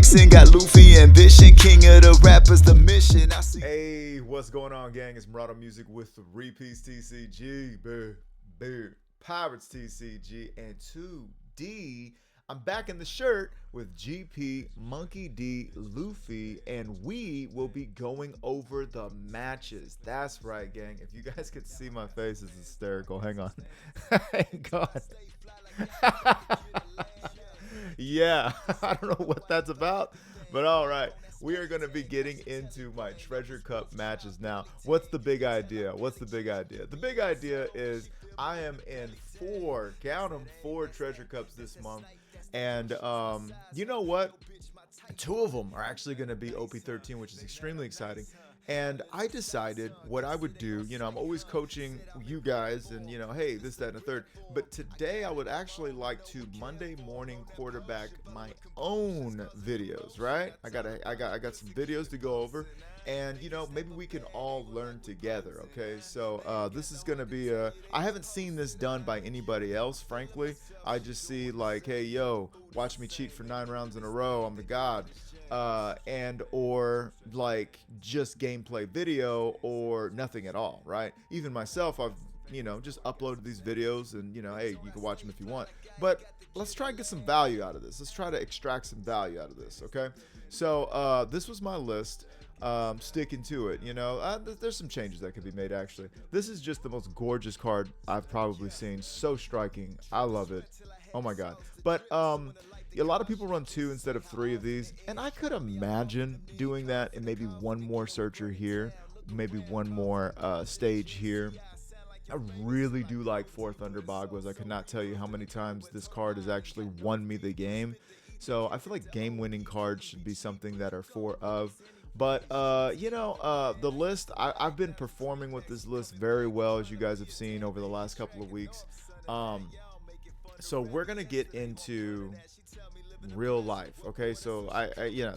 mixing. Got Luffy ambition, king of the rappers, the mission. I see. Hey, what's going on, gang? It's Murado Music with 3-piece TCG, Pirates TCG, and 2D. I'm back in the shirt with GP, Monkey D, Luffy, and we will be going over the matches. That's right, gang. If you guys could see my face, it's hysterical. Hang on. Hang on. Yeah, I don't know what that's about, but all right. We are going to be getting into my Treasure Cup matches now. What's the big idea? What's the big idea? The big idea is I am in count them, 4 Treasure Cups this month. And you know what? 2 of them are actually going to be OP13, which is extremely exciting. And I decided what I would do. You know, I'm always coaching you guys and, you know, hey, this, that, and the third. But today I would actually like to Monday morning quarterback my own videos, right? I got some videos to go over. And, you know, maybe we can all learn together, okay? So this is going to be I haven't seen this done by anybody else, frankly. I just see like, hey, yo, watch me cheat for 9 rounds in a row. I'm the god. And or like just gameplay video or nothing at all, right? Even myself, I've, you know, just uploaded these videos and, you know, hey, you can watch them if you want. But let's try and get some value out of this. Let's try to extract some value out of this, okay? So this was my list. Sticking to it, you know. There's some changes that could be made, actually. This is just the most gorgeous card I've probably seen. So striking. I love it. Oh my god. But a lot of people run 2 instead of 3 of these, and I could imagine doing that and maybe 1 more searcher here, maybe 1 more stage here. I really do like 4 Thunderbogwas. I could not tell you how many times this card has actually won me the game. So I feel like game-winning cards should be something that are 4 of. But, you know, the list, I've been performing with this list very well, as you guys have seen over the last couple of weeks. So we're going to get into real life, okay? So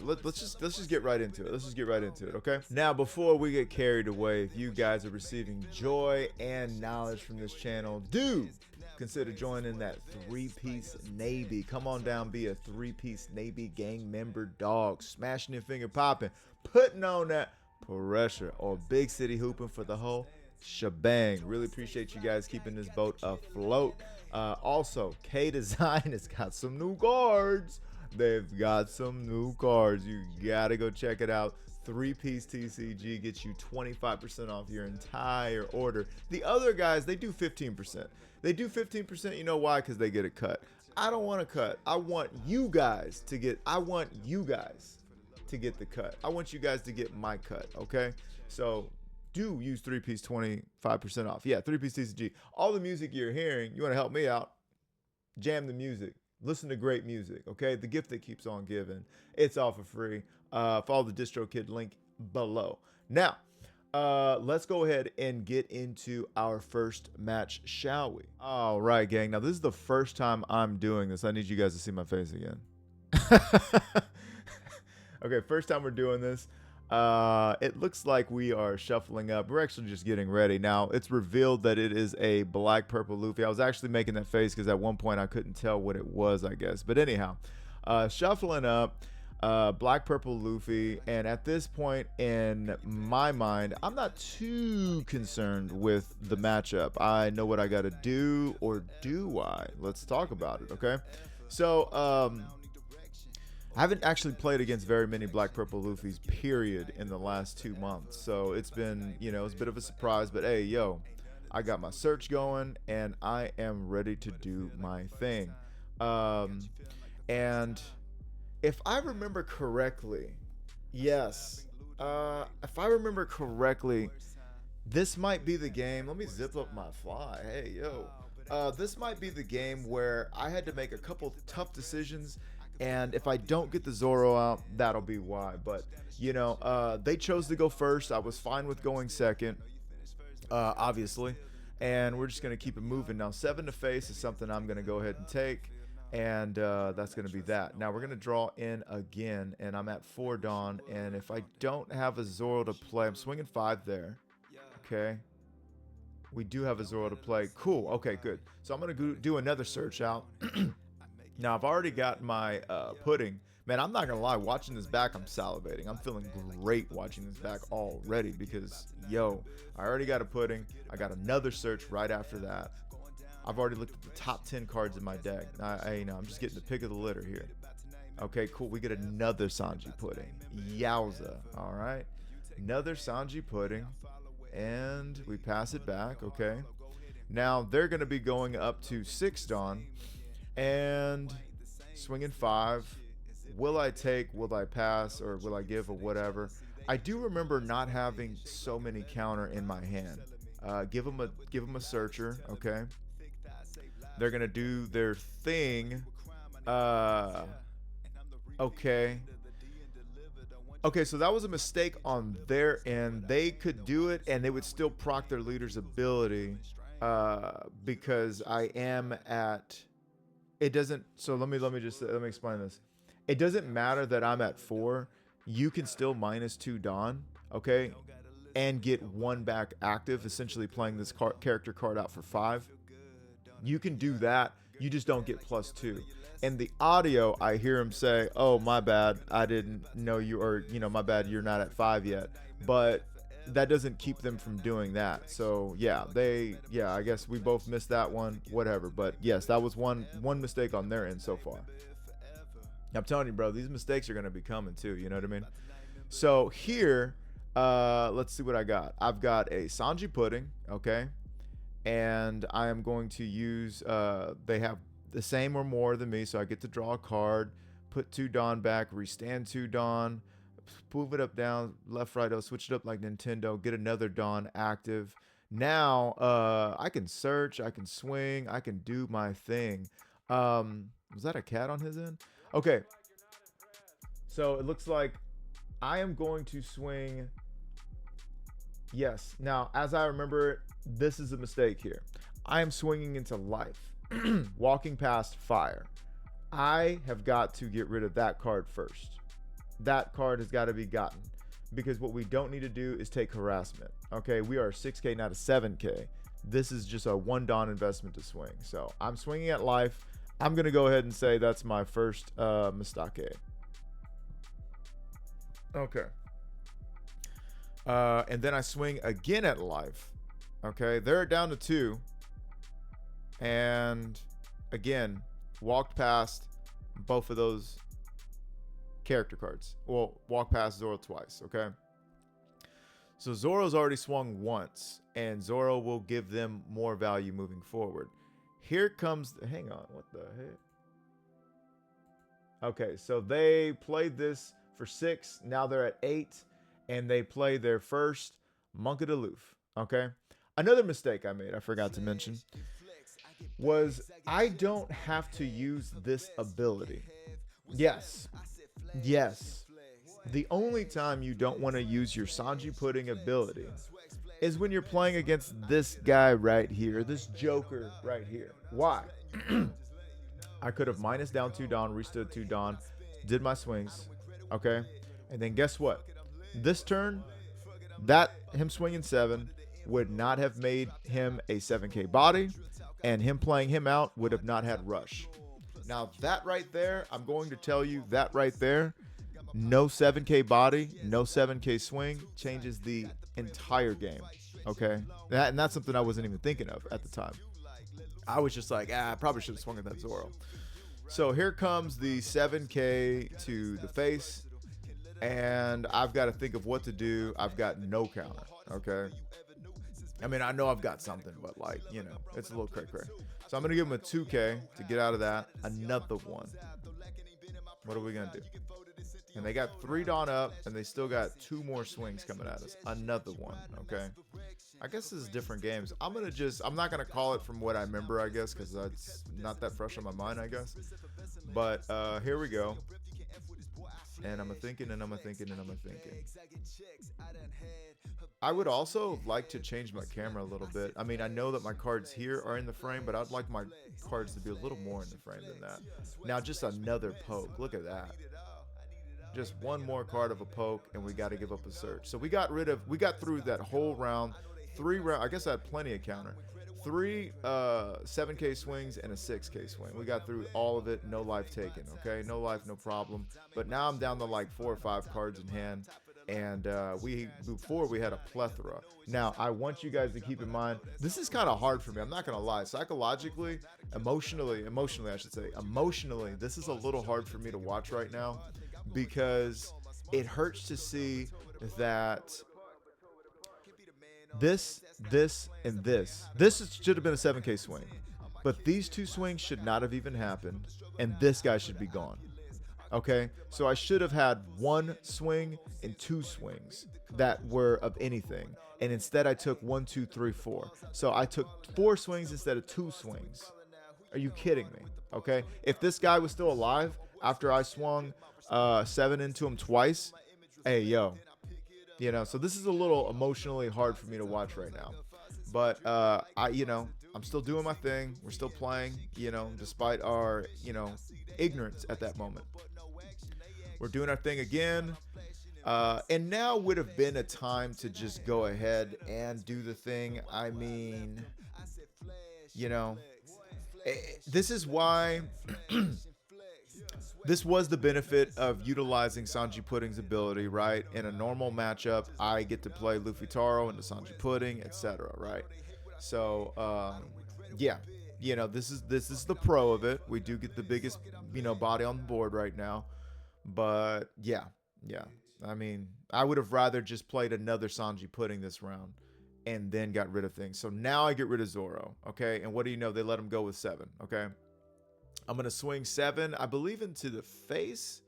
let's just get right into it. Let's just get right into it, okay? Now, before we get carried away, if you guys are receiving joy and knowledge from this channel, do consider joining that 3-piece Navy. Come on down, be a 3-piece Navy gang member, dog. Smashing your finger popping, putting on that pressure, or big city hooping for the whole shebang. Really appreciate you guys keeping this boat afloat. Also, K Design has got some new cards. They've got some new cards. You gotta go check it out. 3-piece TCG gets you 25% off your entire order. The other guys, they do 15%. They do 15%. You know why? Because they get a cut. I don't want a cut. I want you guys to get. I want you guys to get the cut. I want you guys to get my cut. Okay. So do use 3-piece 25% off. Yeah, 3-piece TCG. All the music you're hearing, you want to help me out? Jam the music. Listen to great music. Okay. The gift that keeps on giving. It's all for free. Follow the DistroKid link below. Now, let's go ahead and get into our first match, shall we? All right, gang. Now, this is the first time I'm doing this. I need you guys to see my face again. Okay, first time we're doing this. It looks like we are shuffling up. We're actually just getting ready. Now, it's revealed that it is a black purple Luffy. I was actually making that face because at one point I couldn't tell what it was, I guess. But anyhow, shuffling up. Black purple Luffy, and at this point in my mind, I'm not too concerned with the matchup. I know what I gotta do, or do I? Let's talk about it, okay? So I haven't actually played against very many black purple Luffys, period, in the last 2 months. So it's been, you know, it's a bit of a surprise, but hey, yo, I got my search going and I am ready to do my thing. And if I remember correctly, yes, if I remember correctly, this might be the game. Let me zip up my fly. Hey, yo. This might be the game where I had to make a couple tough decisions, and if I don't get the Zoro out, that'll be why. But, you know, they chose to go first. I was fine with going second, obviously, and we're just going to keep it moving. Now, 7 to face is something I'm going to go ahead and take. And that's going to be that. Now we're going to draw in again, and I'm at 4 Dawn. And if I don't have a Zoro to play, I'm swinging 5 there. Okay. We do have a Zoro to play. Cool. Okay, good. So I'm going to do another search out. Now I've already got my pudding Man, I'm not gonna lie. Watching this back, I'm salivating. I'm feeling great watching this back already because, yo, I already got a pudding. I got another search right after that. I've already looked at the top 10 cards in my deck. I'm just getting the pick of the litter here. Okay, cool. We get another Sanji pudding. Yowza. All right. Another Sanji pudding. And we pass it back. Okay. Now they're going to be going up to 6 Dawn. And swinging 5. Will I take? Will I pass? Or will I give or whatever? I do remember not having so many counter in my hand. Give them a searcher. Okay. They're going to do their thing. Okay. Okay, so that was a mistake on their end. They could do it, and they would still proc their leader's ability because I am at. It doesn't. So let me explain this. It doesn't matter that I'm at 4. You can still -2 Dawn, okay, and get 1 back active, essentially playing this character card out for 5. You can do that. You just don't get +2. In the audio, I hear him say, "Oh, my bad. I didn't know you," or, my bad, you're not at 5 yet. But that doesn't keep them from doing that. So, yeah, I guess we both missed that one, whatever. But yes, that was one mistake on their end so far. I'm telling you, bro, these mistakes are going to be coming too. You know what I mean? So here, let's see what I got. I've got a Sanji pudding, okay? And I am going to use, they have the same or more than me, so I get to draw a card, put 2 Dawn back, restand 2 Dawn, move it up, down, left, right, switch it up like Nintendo, get another Dawn active. Now, I can search, I can swing, I can do my thing. Was that a cat on his end? Okay. So it looks like I am going to swing. Yes. Now, as I remember it, this is a mistake here. I am swinging into life. Walking past fire. I have got to get rid of that card first. That card has got to be gotten. Because what we don't need to do is take harassment. Okay, we are 6K, not a 7K. This is just a 1 Dawn investment to swing. So I'm swinging at life. I'm going to go ahead and say that's my first mistake. Okay. And then I swing again at life. Okay, they're down to 2. And again, walked past both of those character cards. Well, walk past Zoro twice, okay? So Zoro's already swung once, and Zoro will give them more value moving forward. Here comes hang on, what the heck? Okay, so they played this for 6. Now they're at 8, and they play their first Monk of the Loof, okay? Another mistake I made, I forgot to mention, was I don't have to use this ability. Yes. The only time you don't want to use your Sanji pudding ability is when you're playing against this guy right here, this Joker right here. Why? I could have minus down 2 Dawn, restood 2 Dawn, did my swings, okay? And then guess what? This turn, that him swinging 7 would not have made him a 7K body, and him playing him out would have not had rush. Now that right there, I'm going to tell you that right there, no 7K body, no 7K swing changes the entire game. Okay, and that's something I wasn't even thinking of at the time. I was just like, I probably should have swung at that Zoro. So here comes the 7K to the face, and I've got to think of what to do. I've got no counter. Okay. I mean, I know I've got something, but like, it's a little cray. So I'm going to give him a 2K to get out of that. Another one. What are we going to do? And they got 3 Dawn up, and they still got 2 more swings coming at us. Another one, okay? I guess this is different games. I'm not going to call it from what I remember, I guess, because that's not that fresh on my mind, I guess. But here we go. And I'm thinking. I would also like to change my camera a little bit. I mean, I know that my cards here are in the frame, but I'd like my cards to be a little more in the frame than that. Now, just another poke. Look at that. Just one more card of a poke, and we got to give up a search. So we got through that whole round. 3 rounds. I guess I had plenty of counter. 3 7K swings and a 6K swing. We got through all of it, no life taken. Okay, no life, no problem. But now I'm down to like 4 or 5 cards in hand. And we before we had a plethora. Now I want you guys to keep in mind this is kind of hard for me. I'm not gonna lie. Psychologically, emotionally, I should say, emotionally, this is a little hard for me to watch right now because it hurts to see that this should have been a 7K swing, but these two swings should not have even happened, and this guy should be gone. Okay, so I should have had one swing and two swings that were of anything, and instead I took one, two, three, four. So I took 4 swings instead of 2 swings. Are you kidding me? Okay, if this guy was still alive after I swung 7 into him twice, hey yo, so this is a little emotionally hard for me to watch right now. But I'm still doing my thing. We're still playing, despite our, ignorance at that moment. We're doing our thing again. And now would have been a time to just go ahead and do the thing. I mean, this is why this was the benefit of utilizing Sanji Pudding's ability, right? In a normal matchup, I get to play Luffy Taro into Sanji Pudding, etc., right? So, yeah, this is the pro of it. We do get the biggest, body on the board right now. But yeah. I mean, I would have rather just played another Sanji Pudding this round and then got rid of things. So now I get rid of Zoro, okay? And what do you know? They let him go with 7, okay? I'm going to swing 7, I believe, into the face,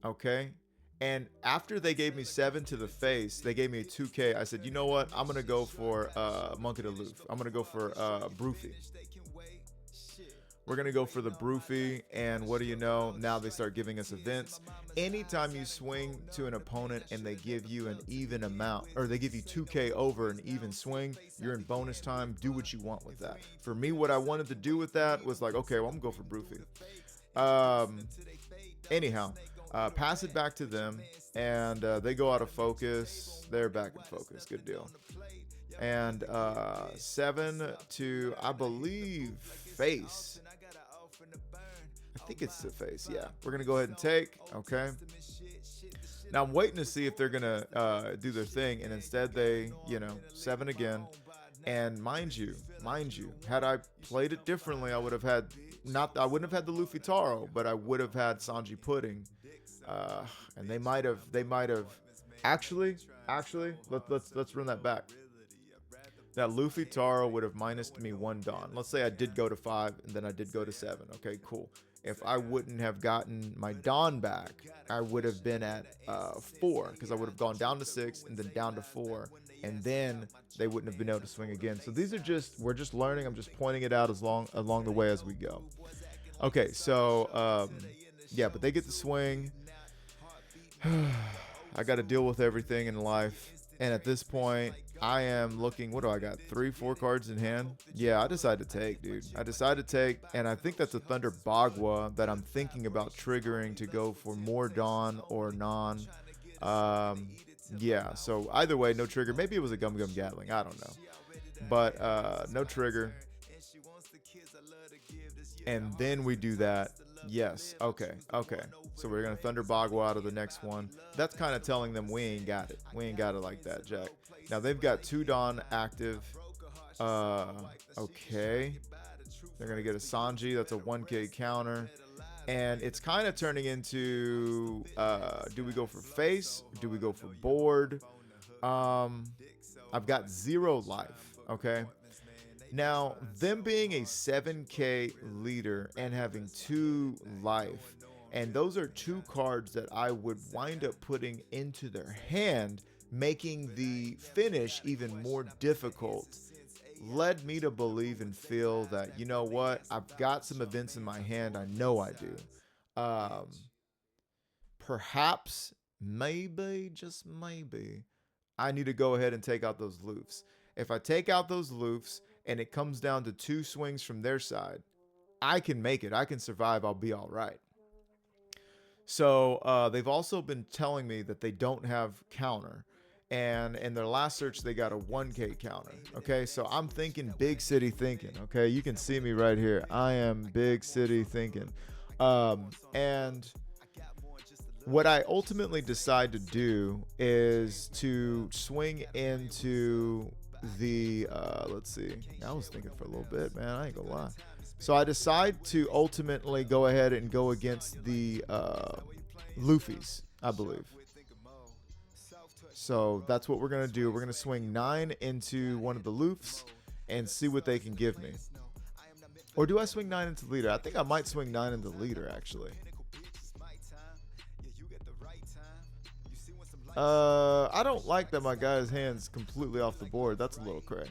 okay? And after they gave me 7 to the face, they gave me a 2K. I said, you know what? I'm going to go for Monk of the Loof. I'm going to go for Broofy. We're going to go for the Broofy, and what do you know? Now they start giving us events. Anytime you swing to an opponent and they give you an even amount, or they give you 2K over an even swing, you're in bonus time. Do what you want with that. For me, what I wanted to do with that was like, okay, well, I'm going to go for Broofy. Anyhow, pass it back to them, and they go out of focus. They're back in focus. Good deal. And 7 to, I believe, face. I think it's the face. Yeah, we're gonna go ahead and take. Okay. Now I'm waiting to see if they're gonna do their thing, and instead they, 7 again. And mind you, had I played it differently, I would have had I wouldn't have had the Luffy Taro, but I would have had Sanji Pudding. And they might have actually let's run that back. That Luffy Taro would have minused me 1 Dawn. Let's say I did go to 5 and then I did go to 7. Okay, cool. If I wouldn't have gotten my Dawn back, I would have been at 4, because I would have gone down to 6 and then down to 4, and then they wouldn't have been able to swing again. So these are we're just learning. I'm just pointing it out along the way as we go. Okay, so yeah, but they get the swing. I got to deal with everything in life, and at this point, I am looking, what do I got? 3, 4 cards in hand? Yeah, I decided to take, dude. I decided to take, and I think that's a Thunder Bagua that I'm thinking about triggering to go for more Dawn or non. Yeah, so either way, no trigger. Maybe it was a Gum Gum Gatling. I don't know. But no trigger. And then we do that. Yes. Okay. So we're going to Thunder Bagua out of the next one. That's kind of telling them we ain't got it. We ain't got it like that, Jack. Now they've got 2 Dawn active. Okay. They're going to get a Sanji. That's a 1K counter. And it's kind of turning into, do we go for face? Do we go for board? I've got 0 life. Okay. Now, them being a 7K leader and having 2 life, and those are 2 cards that I would wind up putting into their hand, making the finish even more difficult, led me to believe and feel that, you know what, I've got some events in my hand. I know I do. Perhaps, maybe, just maybe, I need to go ahead and take out those loofs. If I take out those loofs and it comes down to 2 swings from their side, I can make it. I can survive. I'll be all right. So they've also been telling me that they don't have counter. and in their last search they got a 1K counter. Okay, so I'm thinking big city thinking. Okay, you can see me right here. I am big city thinking. And what I ultimately decide to do is to swing into the let's see. I was thinking for a little bit, man. I ain't gonna lie. So I decide to ultimately go ahead and go against the Luffy's, I believe. So that's what we're gonna do. We're gonna swing 9 into one of the Luffs and see what they can give me. Or do I swing 9 into leader? I think I might swing 9 into leader actually. I don't like that my guy's hand's completely off the board. That's a little cray.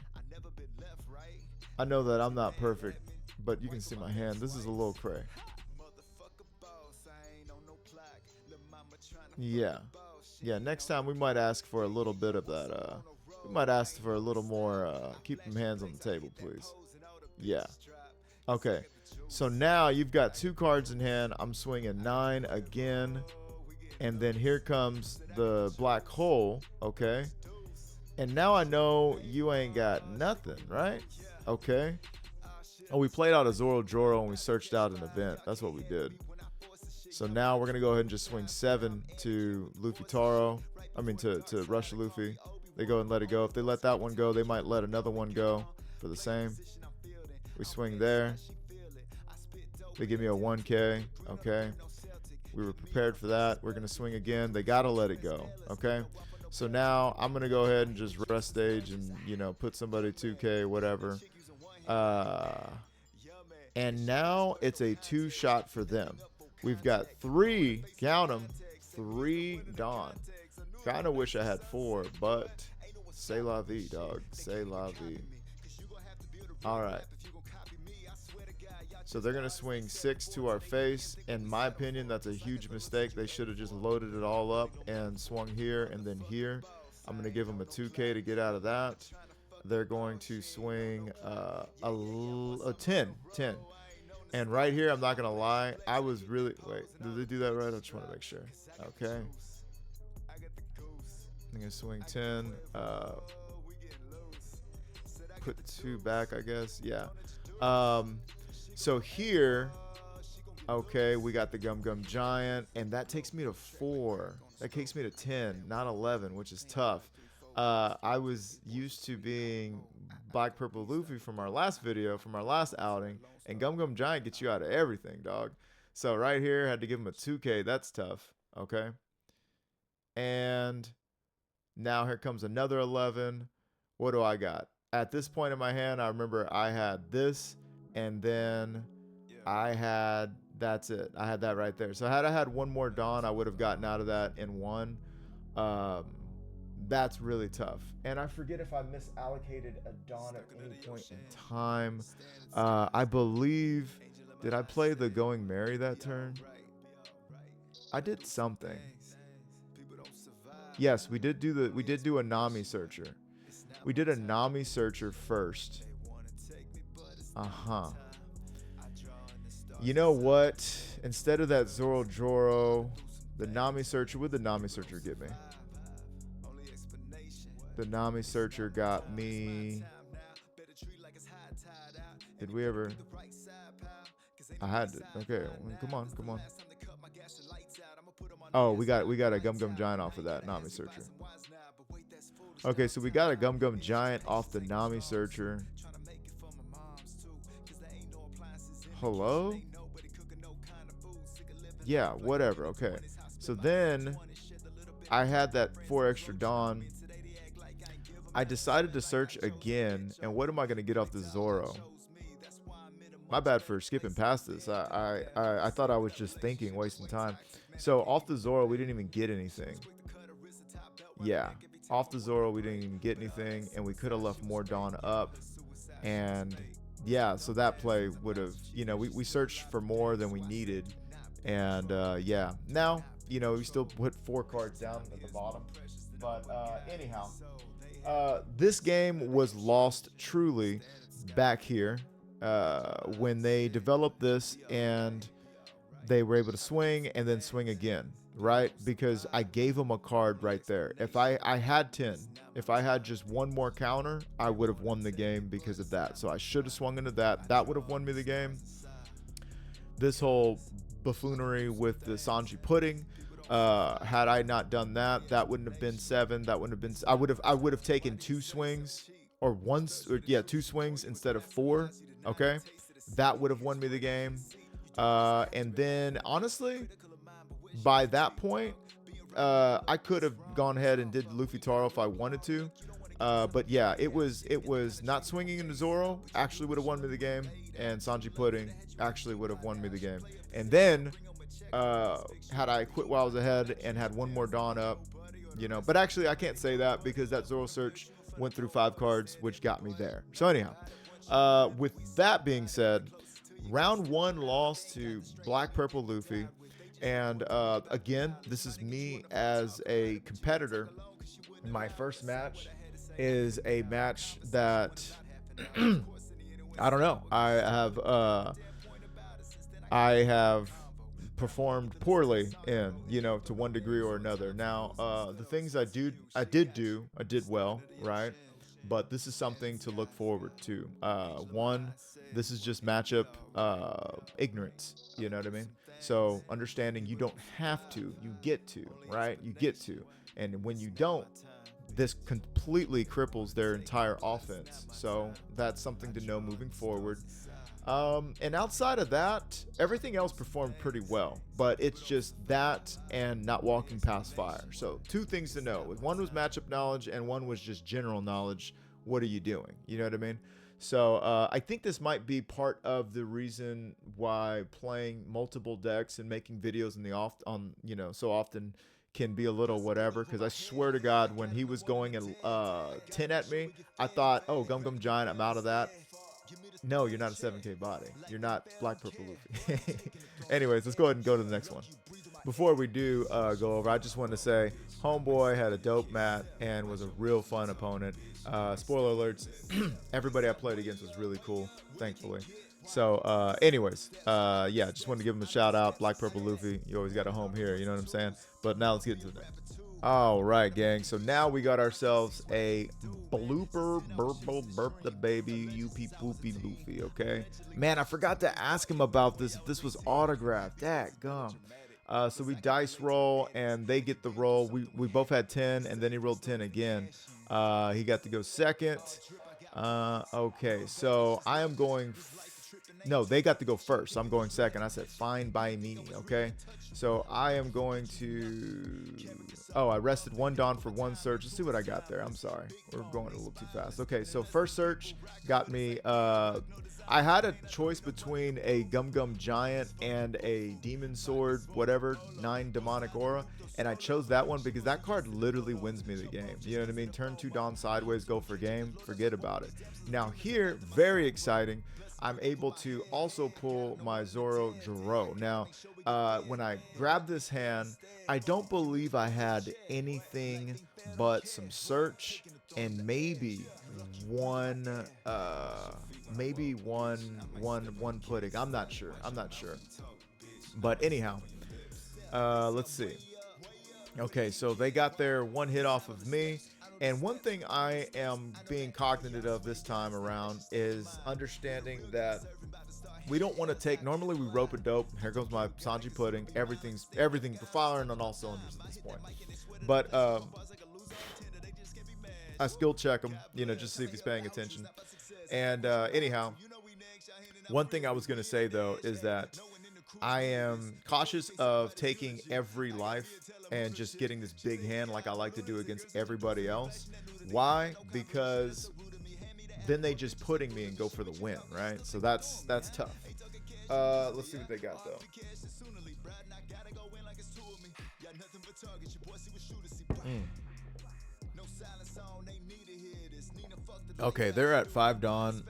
I know that I'm not perfect, but you can see my hand. This is a little cray. Yeah. Yeah, next time we might ask for a little bit of that. We might ask for a little more. Keep them hands on the table, please. Yeah. Okay. So now you've got 2 cards in hand. I'm swinging 9 again. And then here comes the black hole, okay? And now I know you ain't got nothing, right? Okay. Oh, we played out a Zoro and we searched out an event. That's what we did. So now we're going to go ahead and just swing 7 to Luffy Taro. I mean, to Rush Luffy. They go and let it go. If they let that one go, they might let another one go for the same. We swing there. They give me a 1K, okay? We were prepared for that. We're going to swing again. They got to let it go, okay? So now I'm going to go ahead and just rest stage and, you know, put somebody 2K, whatever. And now it's a 2-shot for them. We've got 3, count them, 3 Dawn. Kind of wish I had 4, but c'est la vie, dog. C'est la vie. All right. So they're going to swing 6 to our face. In my opinion, that's a huge mistake. They should have just loaded it all up and swung here and then here. I'm going to give them a 2K to get out of that. They're going to swing a 10. And right here, I'm not going to lie. I was really... Wait, did they do that right? I just want to make sure. Okay. I'm going to swing 10. Put 2 back, I guess. Yeah. So here, okay, we got the Gum Gum Giant, and that takes me to 4. That takes me to 10, not 11, which is tough. I was used to being Black Purple Luffy from our last video, from our last outing, and Gum Gum Giant gets you out of everything, dog. So right here, had to give him a 2K. That's tough, okay? And now here comes another 11. What do I got? At this point in my hand, I remember I had this. And then I had, that's it. I had that right there. So had I had one more Dawn, I would have gotten out of that in 1. That's really tough. And I forget if I misallocated a Dawn at any point in time. I believe, did I play the Going Merry that turn? I did something. Yes, we did do a Nami Searcher. We did a Nami Searcher first. You know what? Instead of that Zoro, the Nami Searcher, what did the Nami Searcher get me? The Nami Searcher got me... Did we ever... I had to. Okay, come on. Oh, we got a Gum Gum Giant off of that Nami Searcher. Okay, so we got a Gum Gum Giant off the Nami Searcher. Hello? Yeah, whatever. Okay. So then I had that 4 extra Dawn. I decided to search again. And what am I going to get off the Zoro? My bad for skipping past this. I thought I was just thinking, wasting time. So off the Zoro, we didn't even get anything. Yeah. Off the Zoro, we didn't even get anything. And we could have left more Dawn up. And... yeah, so that play would have, you know, we searched for more than we needed. And, yeah. Now, you know, we still put 4 cards down at the bottom. But, anyhow, this game was lost truly back here when they developed this and they were able to swing and then swing again, right? Because I gave him a card right there. If I had 10, if I had just one more counter, I would have won the game because of that. So I should have swung into that. That would have won me the game. This whole buffoonery with the Sanji pudding, had I not done that, that wouldn't have been 7. That wouldn't have been. I would have taken 2 swings or once, or yeah, 2 swings instead of 4. Okay, that would have won me the game. And then honestly, by that point, I could have gone ahead and did Luffy Taro if I wanted to. But yeah, it was not swinging into Zoro actually would have won me the game, and Sanji Pudding actually would have won me the game. And then had I quit while I was ahead and had one more Dawn up, but actually I can't say that because that Zoro search went through 5 cards, which got me there. So anyhow, with that being said, round 1 lost to Black Purple Luffy. And again, this is me as a competitor. My first match is a match that I don't know. I have performed poorly in, to one degree or another. Now, the things I did well, right? But this is something to look forward to. One, this is just matchup ignorance. You know what I mean? So understanding you don't have to, you get to, right? You get to. And when you don't, this completely cripples their entire offense. So that's something to know moving forward. And outside of that, everything else performed pretty well, but it's just that and not walking past fire. So 2 things to know. One was matchup knowledge and one was just general knowledge. What are you doing? You know what I mean? So I think this might be part of the reason why playing multiple decks and making videos in the so often can be a little whatever. Because I swear to God, when he was going 10 at me, I thought, oh, Gum Gum Giant, I'm out of that. No, you're not a 7K body. You're not Black Purple Luffy. Anyways, let's go ahead and go to the next one. Before we do go over, I just want to say Homeboy had a dope mat and was a real fun opponent. Spoiler alerts, everybody I played against was really cool, thankfully. So anyways, yeah, just wanted to give him a shout out. Black Purple Luffy, you always got a home here, you know what I'm saying? But now let's get into the next. All right, gang. So now we got ourselves a blooper, burp the baby, youpie poopy Luffy, okay? Man, I forgot to ask him about this, if this was autographed. Dadgum. So we dice roll, and they get the roll. We both had 10, and then he rolled 10 again. He got to go second. Okay, so I am going... No, they got to go first. So I'm going second. I said, fine by me, okay? So I am going to... Oh, I rested 1 Dawn for 1 search. Let's see what I got there. I'm sorry. We're going a little too fast. Okay, so first search got me... I had a choice between a Gum Gum Giant and a Demon Sword, whatever, 9 Demonic Aura. And I chose that one because that card literally wins me the game. You know what I mean? Turn 2 Dawn sideways, go for game. Forget about it. Now here, very exciting. I'm able to also pull my Zoro Jiro. Now, when I grabbed this hand, I don't believe I had anything but some search and maybe one pudding. I'm not sure. But anyhow, let's see. Okay, so they got their 1 hit off of me. And one thing I am being cognizant of this time around is understanding that we don't want to take... Normally we rope a dope. Here goes my Sanji Pudding. Everything's firing on all cylinders at this point. But I skill check him, just to see if he's paying attention. And anyhow, one thing I was going to say, though, is that I am cautious of taking every life and just getting this big hand like I like to do against everybody else. Why? Because then they just pudding me and go for the win, right? So that's tough. Let's see what they got, though. Okay, they're at 5 Dawn.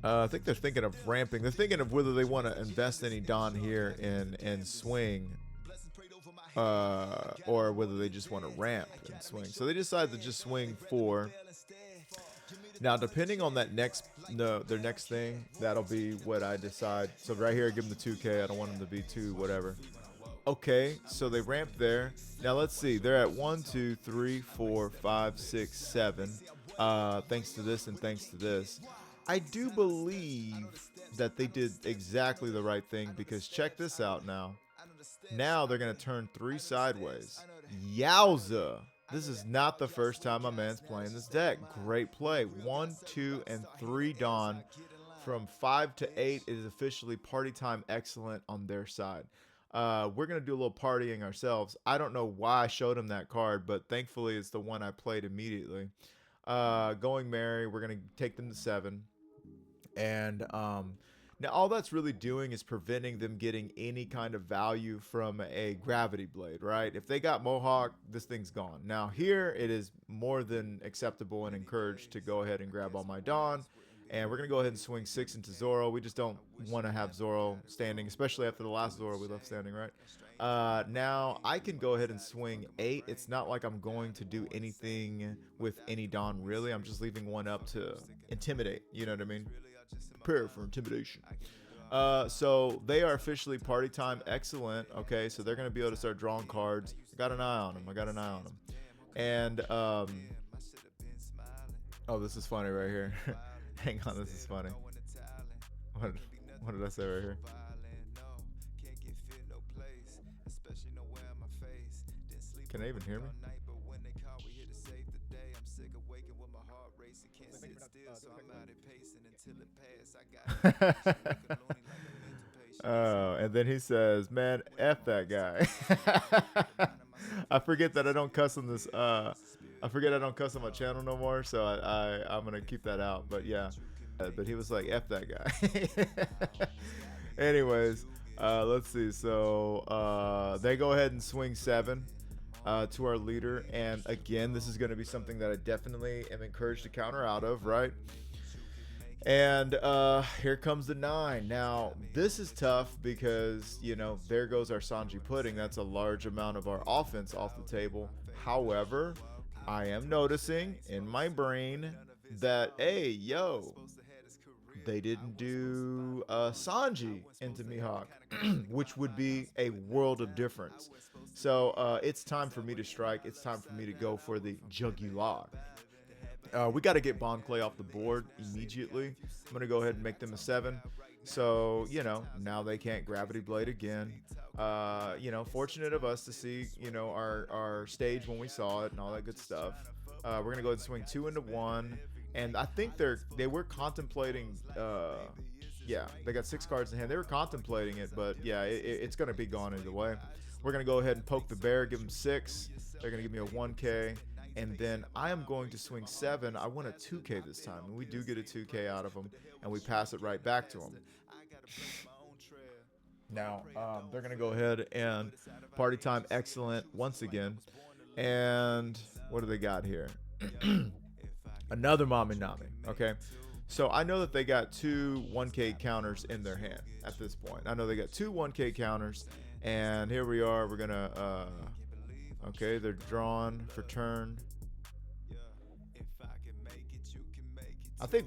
I think they're thinking of ramping. They're thinking of whether they want to invest any Dawn here and swing, or whether they just want to ramp and swing. So they decided to just swing 4. Now, depending on that next, no, their next thing, that'll be what I decide. So right here, I give them the 2K. I don't want them to be 2, whatever. Okay, so they ramped there. Now let's see. They're at 1, 2, 3, 4, 5, 6, 7. Thanks to this and thanks to this. I do believe that they did exactly the right thing because check this out now. Now they're going to turn 3 sideways. Yowza. This is not the first time my man's playing this deck. Great play. 1, 2, and 3 Dawn. From 5 to 8 is officially party time excellent on their side. We're going to do a little partying ourselves. I don't know why I showed him that card, but thankfully it's the one I played immediately. Going Merry, we're going to take them to 7. And now all that's really doing is preventing them getting any kind of value from a gravity blade, right? If they got Mohawk, this thing's gone. Now here it is more than acceptable and encouraged to go ahead and grab all my Dawn. And we're going to go ahead and swing 6 into Zoro. We just don't want to have Zoro standing, especially after the last Zoro we left standing, right? Now, I can go ahead and swing 8. It's not like I'm going to do anything with any Dawn, really. I'm just leaving one up to intimidate, you know what I mean? Prepare for intimidation. So they are officially party time excellent. Okay, so they're going to be able to start drawing cards. I got an eye on them. And, oh, this is funny right here. Hang on, this is funny. What did I say right here? Can they even hear me? Oh, and then he says, "Man, F that guy." I forget that I don't cuss on this. I forget I don't cuss on my channel no more, so I'm gonna keep that out. But yeah, but he was like, "F that guy." Anyways, let's see. So they go ahead and swing 7 to our leader, and again, this is going to be something that I definitely am encouraged to counter out of, right? And here comes the 9. Now, this is tough because, you know, there goes our Sanji Pudding. That's a large amount of our offense off the table. However, I am noticing in my brain that, hey, yo, they didn't do Sanji into Mihawk, which would be a world of difference. So it's time for me to strike. It's time for me to go for the jugular. We got to get Bond Clay off the board immediately. I'm going to go ahead and make them a 7. So, you know, now they can't Gravity Blade again. You know, fortunate of us to see, you know, our stage when we saw it and all that good stuff. We're going to go ahead and swing 2 into 1. And I think they were contemplating, yeah, they got 6 cards in hand. They were contemplating it, but yeah, it's going to be gone either way. We're going to go ahead and poke the bear, give them 6. They're going to give me a 1K. And then I am going to swing 7. I want a 2K this time. And we do get a 2K out of them, and we pass it right back to them. Now, they're going to go ahead and party time excellent once again. And what do they got here? Another Mami Nami. Okay. So I know that they got 2 1K counters in their hand at this point. I know they got 2 1K counters. And here we are. We're going to... okay, they're drawn for turn. I think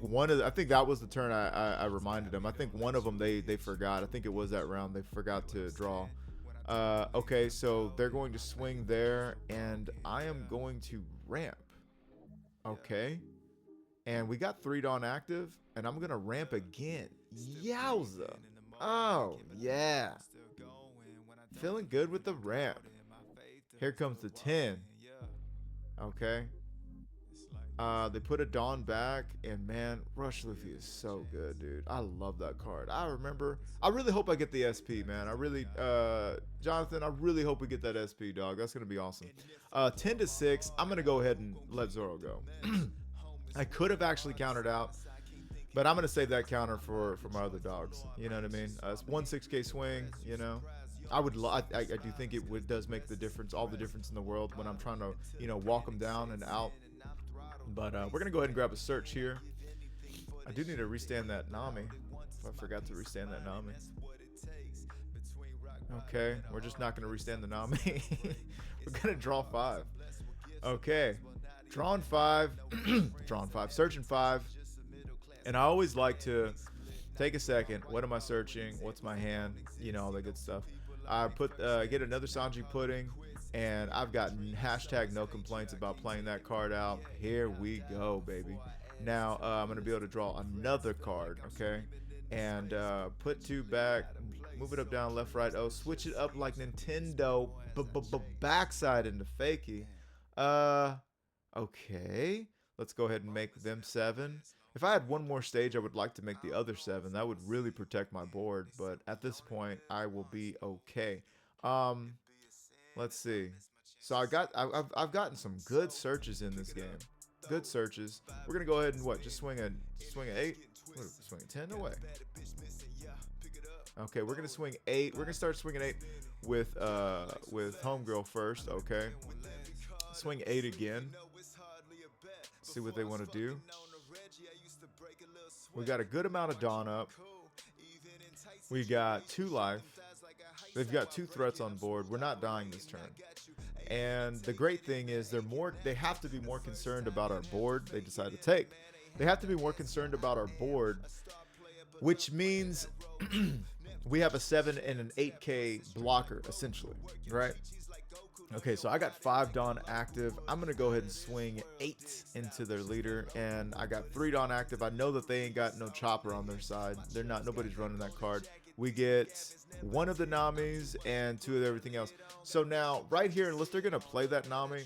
that was the turn I reminded them. I think one of them they forgot. I think it was that round they forgot to draw. Okay, so they're going to swing there, and I am going to ramp. Okay, and we got 3 Dawn active, and I'm gonna ramp again. Yowza! Oh yeah, feeling good with the ramp. Here comes the 10. Okay. They put a Dawn back, and man, Rush Luffy is so good, dude. I love that card. I really hope I get the SP, man. Jonathan, I really hope we get that SP, dog. That's gonna be awesome. 10 to 6. I'm gonna go ahead and let Zoro go. I could have actually countered out, but I'm gonna save that counter for my other dogs. You know what I mean? It's 1 6K swing. You know. I do think it does make the difference, all the difference in the world when I'm trying to, you know, walk them down and out. But we're going to go ahead and grab a search here. I do need to restand that Nami. I forgot to restand that Nami. Okay, we're just not going to restand the Nami. We're going to draw 5. Okay. Drawn 5, drawn 5, searching 5. And I always like to take a second. What am I searching? What's my hand? You know, all that good stuff. I get another Sanji pudding, and I've gotten hashtag no complaints about playing that card out. Here we go, baby. Now I'm gonna be able to draw another card, okay? And put 2 back, move it up, down, left, right. Oh, switch it up like Nintendo, backside into fakie. Okay. Let's go ahead and make them 7. If I had one more stage, I would like to make the other 7. That would really protect my board, but at this point, I will be okay. Let's see. So I've gotten some good searches in this game. Good searches. We're gonna go ahead and what? Just swing a 8. Swing a 10 away. Okay, we're gonna swing 8. We're gonna start swinging 8 with homegirl first. Okay. Swing 8 again. See what they want to do. We got a good amount of Dawn up. We got 2 life. They've got 2 threats on board. We're not dying this turn. And the great thing is they have to be more concerned about our board they decide to take. They have to be more concerned about our board, which means we have a 7 and an 8k blocker, essentially, right? Okay, so I got 5 Dawn active. I'm going to go ahead and swing 8 into their leader, and I got 3 Dawn active. I know that they ain't got no chopper on their side. Nobody's running that card. We get 1 of the Namis and 2 of everything else. So now, right here, unless they're going to play that Nami,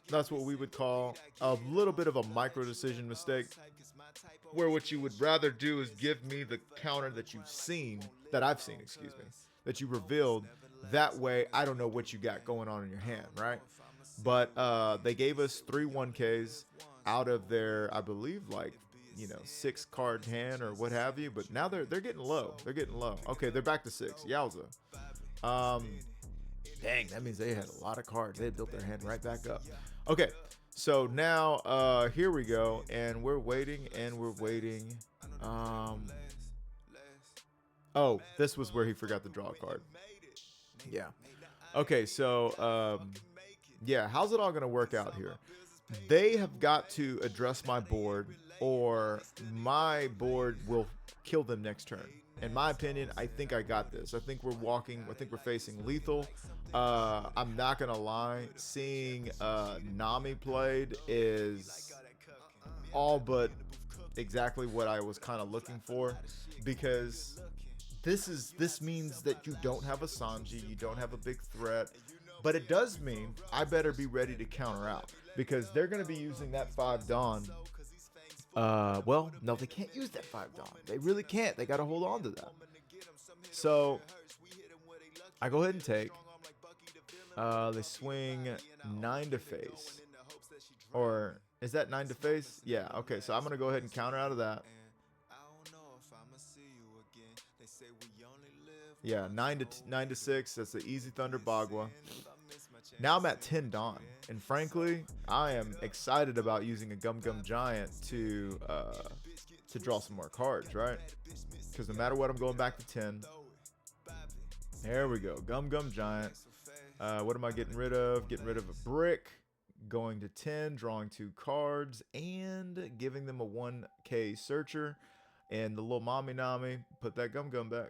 that's what we would call a little bit of a micro decision mistake, where what you would rather do is give me the counter that you've seen, that you revealed. That way, I don't know what you got going on in your hand, right? But they gave us 3 1Ks out of their, I believe, 6 card hand or what have you. But now they're getting low. They're getting low. Okay, they're back to 6. Yowza. Dang, that means they had a lot of cards. They built their hand right back up. Okay, so now here we go, and we're waiting. Oh, this was where he forgot to draw a card. Yeah. Okay, so yeah, how's it all gonna work out here? They have got to address my board, or my board will kill them next turn. In my opinion, I think I got this. I think we're facing lethal. I'm not gonna lie, seeing Nami played is all but exactly what I was kind of looking for, because this means that you don't have a Sanji, you don't have a big threat, but it does mean I better be ready to counter out, because they're going to be using that 5 Dawn. Well, no, they can't use that 5 Dawn. They really can't. They got to hold on to that. So I go ahead and take. They swing 9 to face. Or is that 9 to face? Yeah, okay, so I'm going to go ahead and counter out of that. Yeah, 9 to 6. That's the easy Thunder Bagua. Now I'm at 10 Dawn, and frankly, I am excited about using a Gum Gum Giant to draw some more cards, right? Because no matter what, I'm going back to 10. There we go, Gum Gum Giant. What am I getting rid of? Getting rid of a brick. Going to 10, drawing 2 cards, and giving them a 1K searcher. And the little Mommy Nami, put that Gum Gum back.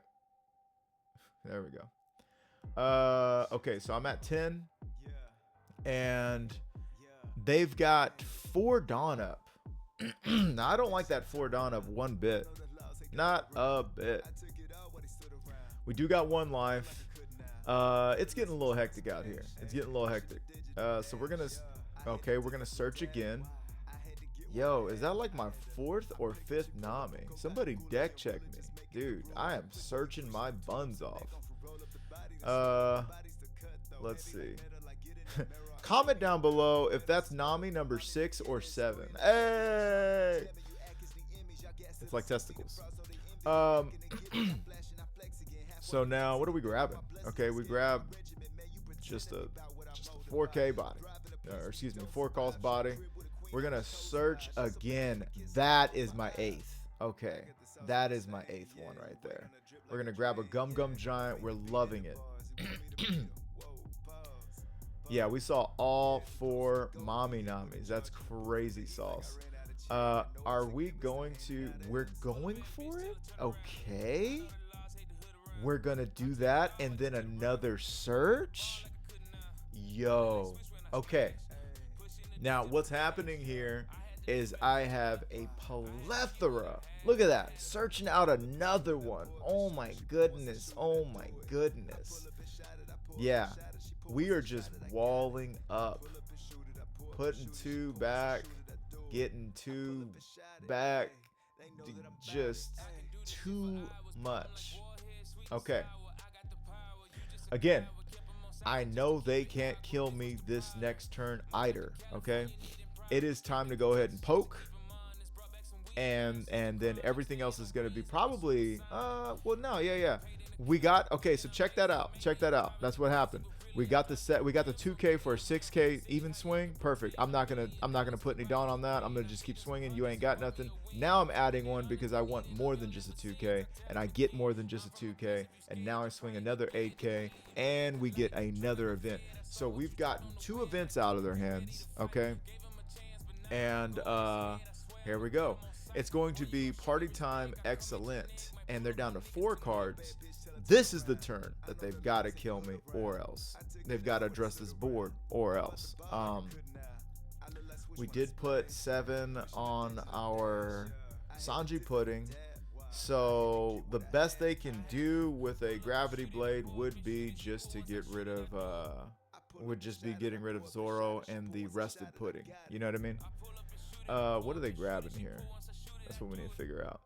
There we go. Okay, so I'm at 10. And they've got 4 Dawn up. Now, I don't like that 4 Dawn up one bit. Not a bit. We do got 1 life. It's getting a little hectic out here. So we're gonna search again. Yo, is that like my 4th or 5th Nami? Somebody deck check me. Dude, I am searching my buns off. Let's see. Comment down below if that's Nami number 6 or 7. Hey! It's like testicles. So now, what are we grabbing? Okay, we grab just a 4K body. Or excuse me, 4 cost body. We're going to search again. That is my 8th. Okay, that is my 8th one right there. We're going to grab a Gum Gum Giant. We're loving it. Yeah, we saw all 4 mommy namis. That's crazy sauce. Are we going to? We're going for it. Okay. We're gonna do that, and then another search. Yo. Okay. Now, what's happening here is I have a plethora. Look at that. Searching out another one. Oh my goodness. Oh my goodness. Yeah. We are just walling up. Putting 2 back. Getting 2 back. Just too much. Okay. Again, I know they can't kill me this next turn either. Okay. It is time to go ahead and poke, and then everything else is going to be probably well, no, yeah, we got, okay, so check that out. That's what happened. We got the 2k for a 6k even swing. Perfect. I'm not gonna put any down on that. I'm gonna just keep swinging. You ain't got nothing. Now I'm adding one because I want more than just a 2k, and I get more than just a 2k, and now I swing another 8k, and we get another event. So we've gotten 2 events out of their hands. Okay. And here we go. It's going to be party time excellent, and they're down to 4 cards. This is the turn that they've got to kill me, or else they've got to address this board, or else. We did put 7 on our Sanji pudding, so the best they can do with a gravity blade would be just to get rid of getting rid of Zoro and the rested pudding. You know what I mean? What are they grabbing here? That's what we need to figure out.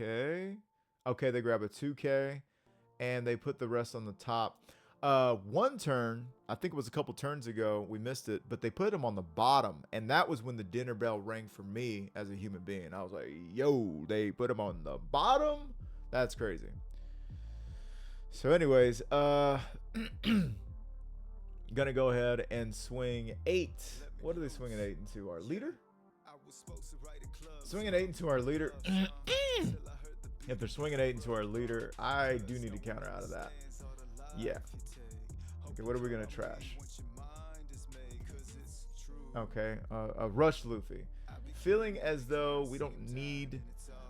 Okay, they grab a 2k, and they put the rest on the top. One turn, I think it was a couple turns ago, we missed it, but they put them on the bottom, and that was when the dinner bell rang for me as a human being. I was like, yo, they put them on the bottom? That's crazy. So anyways, gonna go ahead and swing 8. What are they swinging 8 into? Our leader? Swinging 8 into our leader. If they're swinging 8 into our leader, I do need to counter out of that. Yeah. Okay, what are we gonna trash? Okay, a rush Luffy. Feeling as though we don't need.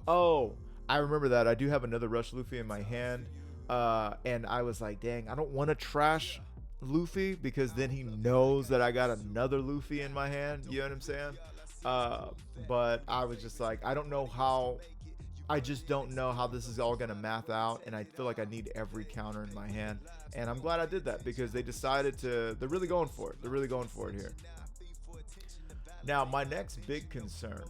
Oh, I remember that. I do have another rush Luffy in my hand. And I was like, dang, I don't want to trash Luffy because then he knows that I got another Luffy in my hand. You know what I'm saying? But I was just like, I just don't know how this is all going to math out. And I feel like I need every counter in my hand. And I'm glad I did that because they decided they're really going for it. They're really going for it here. Now, my next big concern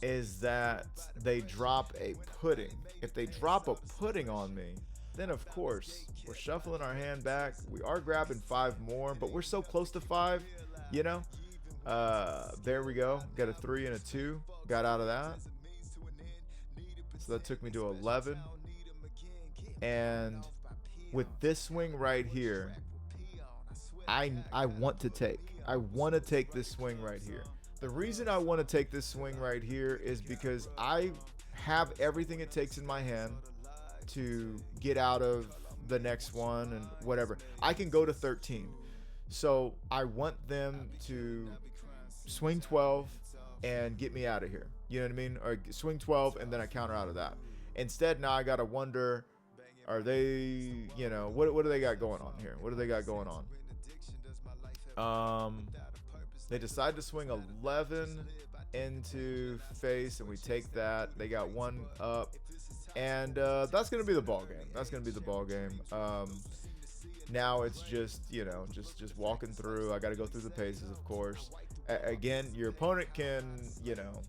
is that they drop a pudding. If they drop a pudding on me, then of course we're shuffling our hand back. We are grabbing 5 more, but we're so close to 5, you know. There we go. Got a 3 and a 2. Got out of that. So that took me to 11. And with this swing right here, I want to take. I want to take this swing right here. The reason I want to take this swing right here is because I have everything it takes in my hand to get out of the next one and whatever. I can go to 13. So I want them to swing 12 and get me out of here. You know what I mean? Or swing 12 and then I counter out of that. Instead, now I got to wonder, are they, you know, what do they got going on here? What do they got going on? They decide to swing 11 into face, and we take that. They got 1 up, and that's gonna be the ball game. That's gonna be the ball game. Now it's just, you know, just walking through. I got to go through the paces, of course. Again, your opponent can, you know,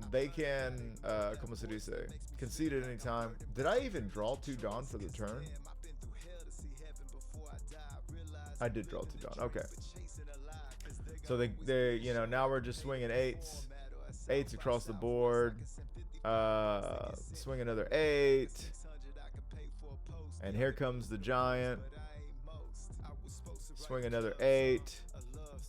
they can, como se dice, concede at any time. Did I even draw 2 Dawn for the turn? I did draw 2 Dawn. Okay. So they, you know, now we're just swinging 8s across the board. Swing another 8, and here comes the giant. Swing another 8,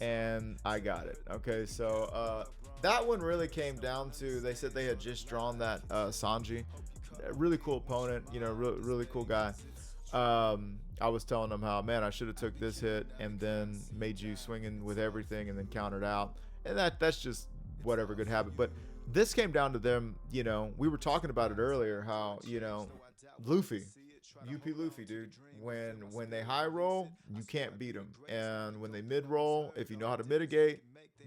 and I got it. Okay, so that one really came down to, they said they had just drawn that Sanji, a really cool opponent, you know, really cool guy. I was telling them how, man, I should have took this hit and then made you swinging with everything and then countered out, and that's just whatever good habit. But this came down to them. You know, we were talking about it earlier. How, you know, Luffy, UP Luffy, dude. When they high roll, you can't beat them, and when they mid roll, if you know how to mitigate,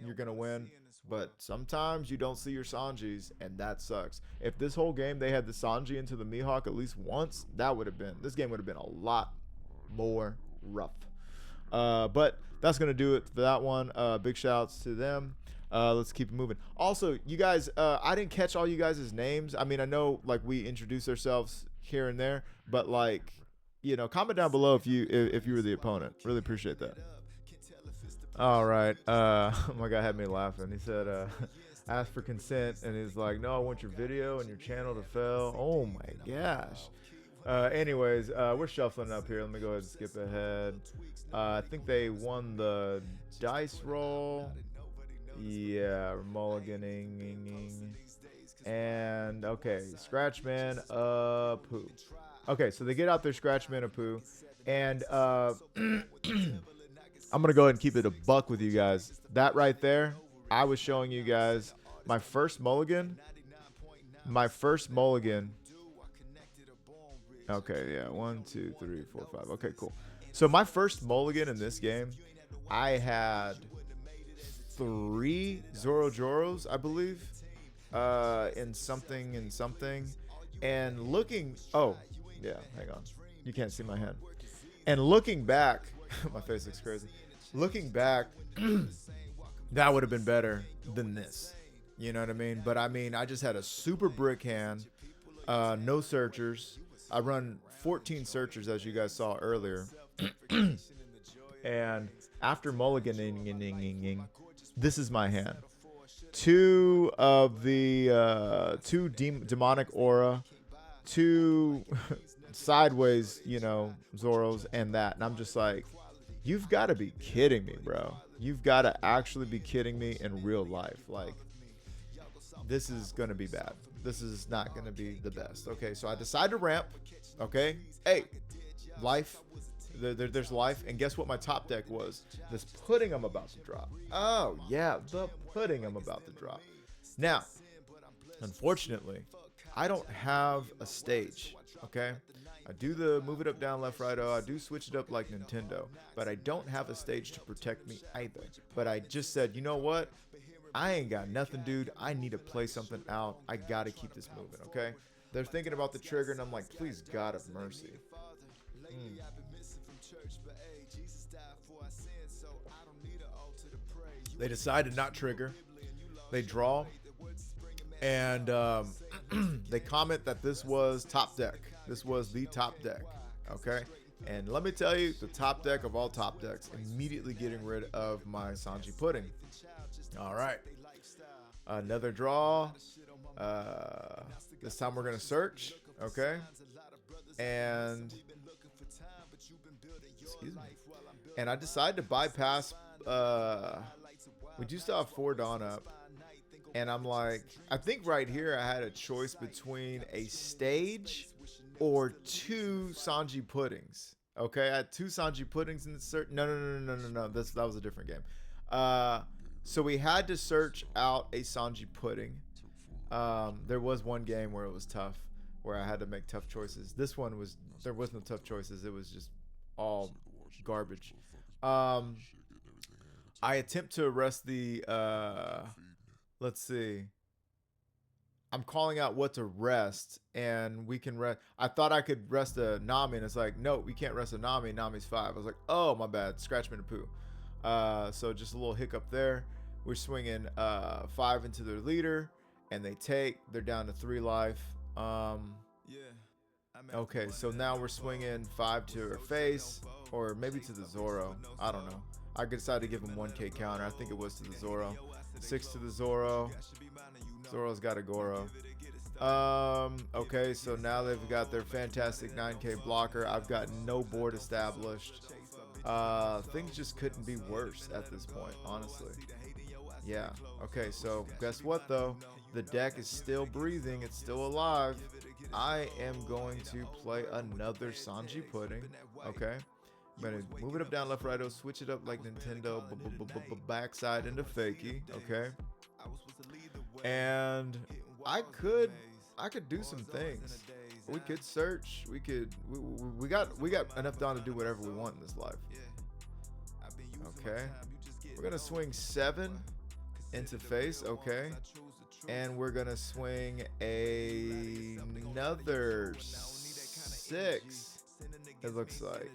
you're gonna win. But sometimes you don't see your Sanjis, and that sucks. If this whole game they had the Sanji into the Mihawk at least once, that would have been, this game would have been a lot more rough. But that's gonna do it for that one. Big shouts to them. Let's keep it moving. Also, you guys, I didn't catch all you guys' names. I mean, I know like we introduce ourselves here and there, but like, you know, comment down below if you were the opponent. Really appreciate that. All right. My guy had me laughing. He said, ask for consent, and he's like, no, I want your video and your channel to fail. Oh my gosh. Anyways, we're shuffling up here. Let me go ahead and skip ahead. I think they won the dice roll. Yeah, mulliganing. And okay, Scratchman Pooh. Okay, so they get out their Scratchman Pooh, and I'm gonna go ahead and keep it a buck with you guys. That right there, I was showing you guys my first mulligan. My first mulligan. Okay, yeah, 1, 2, 3, 4, 5. Okay, cool. So my first mulligan in this game, I had 3 Zoro Joros, I believe, in something, and looking. Oh, yeah, hang on. You can't see my hand. And looking back, my face looks crazy. Looking back, that would have been better than this. You know what I mean? But I mean, I just had a super brick hand, no searchers. I run 14 searchers, as you guys saw earlier. And after mulliganing, this is my hand. 2 of the 2 demonic aura, 2 sideways, you know, Zoros, and that. And I'm just like, you've got to be kidding me, bro. You've got to actually be kidding me in real life. Like, this is going to be bad. This is not going to be the best. Okay, so I decide to ramp. Okay. Hey, life. There's life. And guess what my top deck was? This pudding I'm about to drop. Oh, yeah, the pudding I'm about to drop. Now, unfortunately, I don't have a stage. Okay. I do the move it up, down, left, right, I do switch it up like Nintendo, but I don't have a stage to protect me either. But I just said, you know what? I ain't got nothing, dude. I need to play something out. I got to keep this moving, okay? They're thinking about the trigger, and I'm like, please, God of mercy. They decide to not trigger. They draw, and they comment that this was top deck. This was the top deck, okay? And let me tell you, the top deck of all top decks, immediately getting rid of my Sanji pudding. All right. Another draw. This time we're going to search, okay? And, excuse me. And I decided to bypass, we do still have 4 Dawn up. And I'm like, I think right here I had a choice between a stage or 2 Sanji puddings. Okay, I had 2 Sanji puddings in the search. No. That was a different game. So we had to search out a Sanji pudding. There was one game where it was tough, where I had to make tough choices. This one there was no tough choices. It was just all garbage. I attempt to arrest the. Let's see. I'm calling out what to rest, and we can rest. I thought I could rest a Nami, and it's like, no, we can't rest a Nami. Nami's 5. I was like, oh, my bad. Scratchman and Pooh. So just a little hiccup there. We're swinging 5 into their leader, and they take. They're down to 3 life. Okay, so now we're swinging 5 to her face, or maybe to the Zoro. I don't know. I decided to give him 1K counter. I think it was to the Zoro. 6 to the Zoro. Zoro's got a Goro. Okay, so now they've got their fantastic 9K blocker. I've got no board established. Things just couldn't be worse at this point, honestly. Yeah. Okay, so guess what, though? The deck is still breathing. It's still alive. I am going to play another Sanji pudding. Okay. I'm gonna move it up, down, left, right, oh, switch it up like Nintendo, backside into fakie. Okay. And I could do some things. We could search. We got enough time to do whatever we want in this life. Okay. We're gonna swing 7 into face. Okay. And we're gonna swing another 6. It looks like.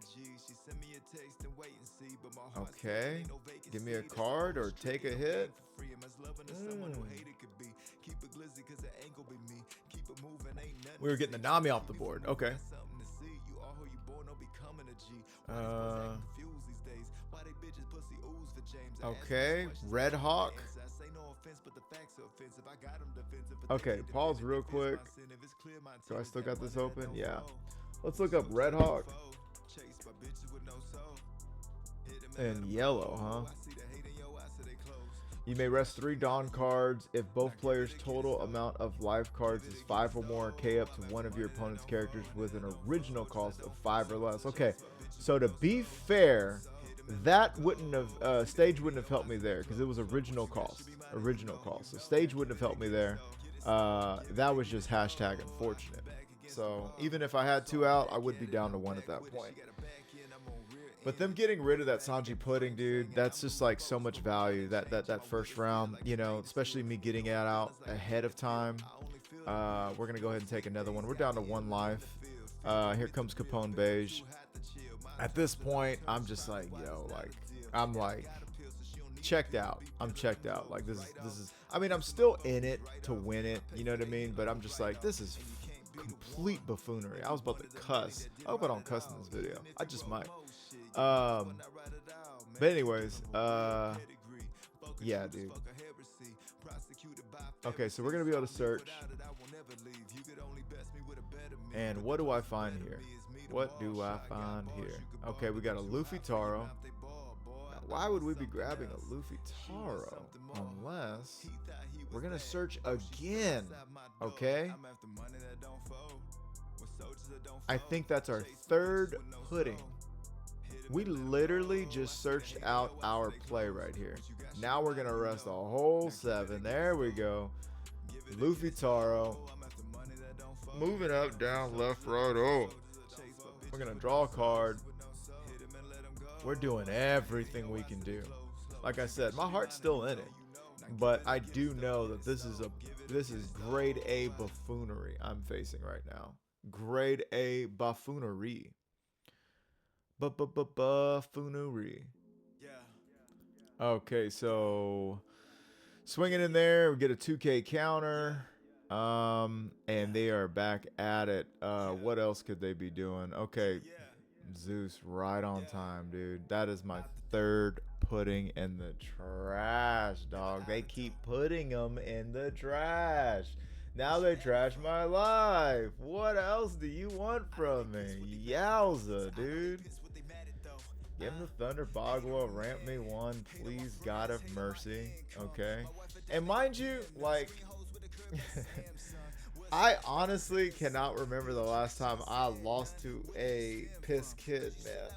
Okay. Give me a card or take a hit. We were getting the Nami off the board. Okay. Okay. Red Hawk. Okay. Pause real quick. So I still got this open? Yeah. Let's look up Red Hawk. And yellow, huh? You may rest 3 Dawn cards if both players' total amount of life cards is 5 or more. K up to one of your opponent's characters with an original cost of 5 or less. Okay, so to be fair, that wouldn't have stage wouldn't have helped me there because it was original cost. So stage wouldn't have helped me there. That was just hashtag unfortunate. So even if I had 2 out, I would be down to 1 at that point. But them getting rid of that Sanji pudding, dude, that's just like so much value. That first round, you know, especially me getting it out ahead of time. We're gonna go ahead and take another one. We're down to 1 life. Here comes Capone Beige. At this point, I'm just like, yo, like, I'm like checked out. I'm checked out. Like this is. I mean, I'm still in it to win it. You know what I mean? But I'm just like, this is complete buffoonery. I was about to cuss. I hope I don't cuss in this video. I just might. But anyways, yeah, dude. Okay, so we're gonna be able to search. And what do I find here? What do I find here? Okay, we got a Luffy Taro. Now, why would we be grabbing a Luffy Taro unless we're gonna search again? Okay. I think that's our 3rd pudding. We literally just searched out our play right here. Now we're going to rest a whole 7. There we go. Luffy Taro. Moving up, down, left, right, oh. We're going to draw a card. We're doing everything we can do. Like I said, my heart's still in it. But I do know that this is grade A buffoonery I'm facing right now. Grade A buffoonery. Buffoonery. Okay, so swinging in there, we get a 2K counter. And they are back at it. What else could they be doing? Okay, Zeus, right on time, dude. That is my 3rd pudding in the trash, dog. They keep putting them in the trash. Now they trash my life. What else do you want from me? Yowza, dude. Give him the Thunder Bagua, ramp me 1, please, God of mercy. Okay. And mind you, like, I honestly cannot remember the last time I lost to a piss kid, man.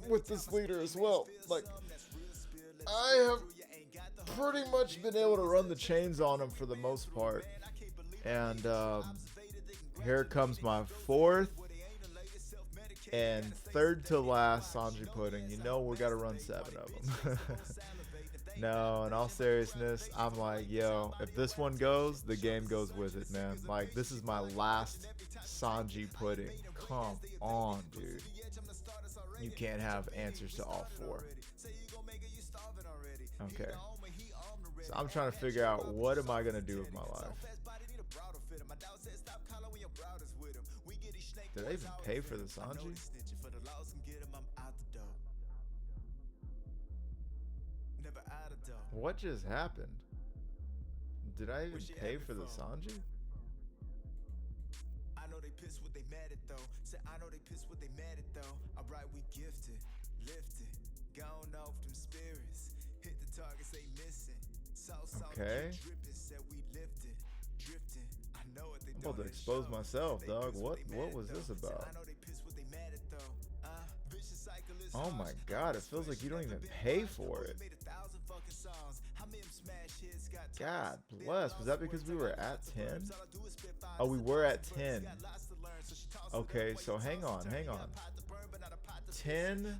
With this leader as well. Like, I have pretty much been able to run the chains on him for the most part. And here comes my 4th and 3rd to last Sanji pudding. You know we got to run 7 of them. No, in all seriousness, I'm like, yo, if this one goes, the game goes with it, man. Like, this is my last Sanji pudding. Come on, dude. You can't have answers to all 4. Okay. So I'm trying to figure out, what am I going to do with my life? Did I even pay for the Sanji? What just happened? Did I even pay for the Sanji? I know they pissed what they mad at though. Say I know they pissed what they mad at though. Alright, we gifted, lifted, gone off them spirits. Hit the targets they missing. Okay. Dripping, said we lifted, drifting. I I'm about to expose myself, dog. What was this about? Oh my god, it feels like you don't even pay for it. God bless. Was that because we were at 10? Oh, we were at 10. Okay, so hang on. 10,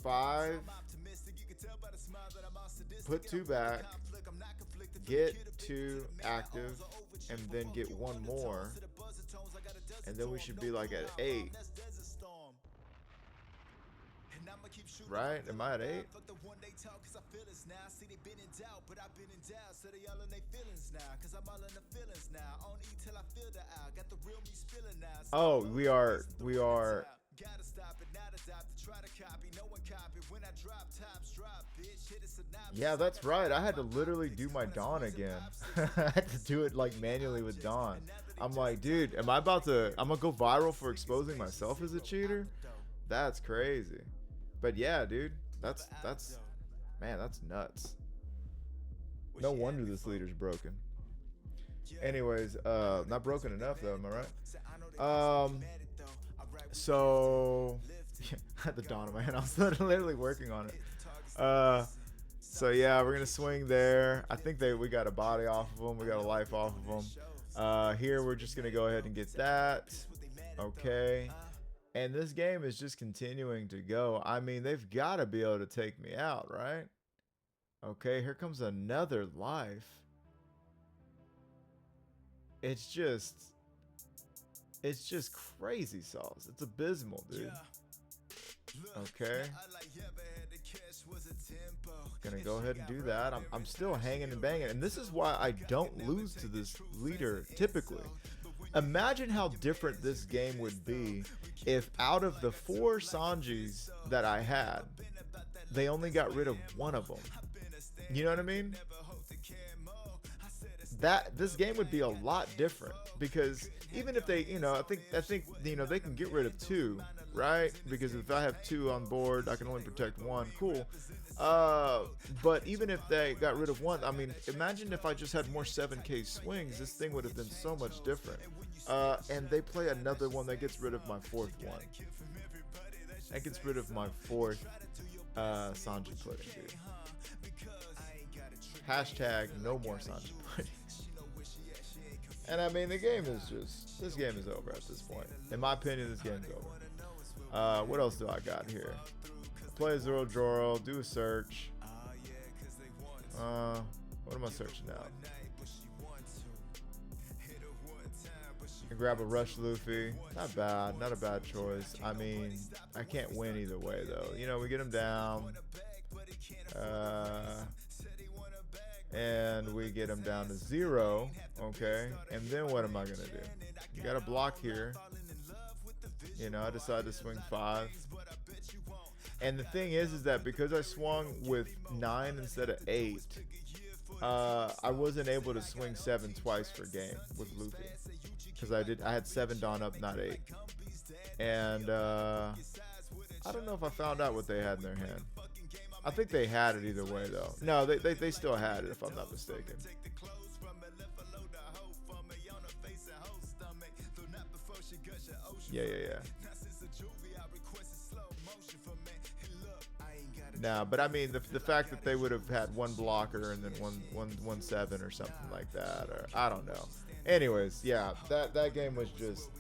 5, put 2 back, get 2 active, and then get 1 more. And then we should be like at 8. Right? Am I at 8? Oh, we are. Yeah, that's right. I had to literally do my Dawn again. I had to do it like manually with Dawn. I'm like, dude, I'm gonna go viral for exposing myself as a cheater? That's crazy. But yeah, dude, that's man, that's nuts. No wonder this leader's broken. Anyways, not broken enough though, am I right? So the Dawn, man, I was literally working on it. So yeah, we're gonna swing there. I think we got a body off of them, we got a life off of them. Here we're just gonna go ahead and get that. Okay. And this game is just continuing to go. I mean, they've got to be able to take me out, right? Okay, here comes another life. It's just crazy sauce. It's abysmal, dude. Okay. Gonna go ahead and do that. I'm still hanging and banging. And this is why I don't lose to this leader typically. Imagine how different this game would be if out of the 4 Sanjis that I had, they only got rid of 1 of them. You know what I mean? This game would be a lot different because even if they, I think they can get rid of 2, right? Because if I have 2 on board, I can only protect 1. Cool. But even if they got rid of 1, I mean, imagine if I just had more 7K swings, this thing would have been so much different. And they play another one that gets rid of my 4th one. That gets rid of my 4th Sanji push, dude. Hashtag no more Sanji push. And I mean, this game is over at this point. In my opinion, this game's over. What else do I got here? Play Zoro, do a search. What am I searching now? And grab a Rush Luffy. Not bad, not a bad choice. I mean, I can't win either way though. We get him down. And we get him down to 0. Okay. And then what am I gonna do? You got a block here. I decided to swing 5. And the thing is that because I swung with 9 instead of 8, I wasn't able to swing 7 twice per game with Luffy. Because I had 7 Dawn up, not 8. And I don't know if I found out what they had in their hand. I think they had it either way though. No, they still had it if I'm not mistaken. Yeah. Nah, but I mean the fact that they would have had 1 blocker and then one 7 or something like that, or I don't know. Anyways, yeah, that game was just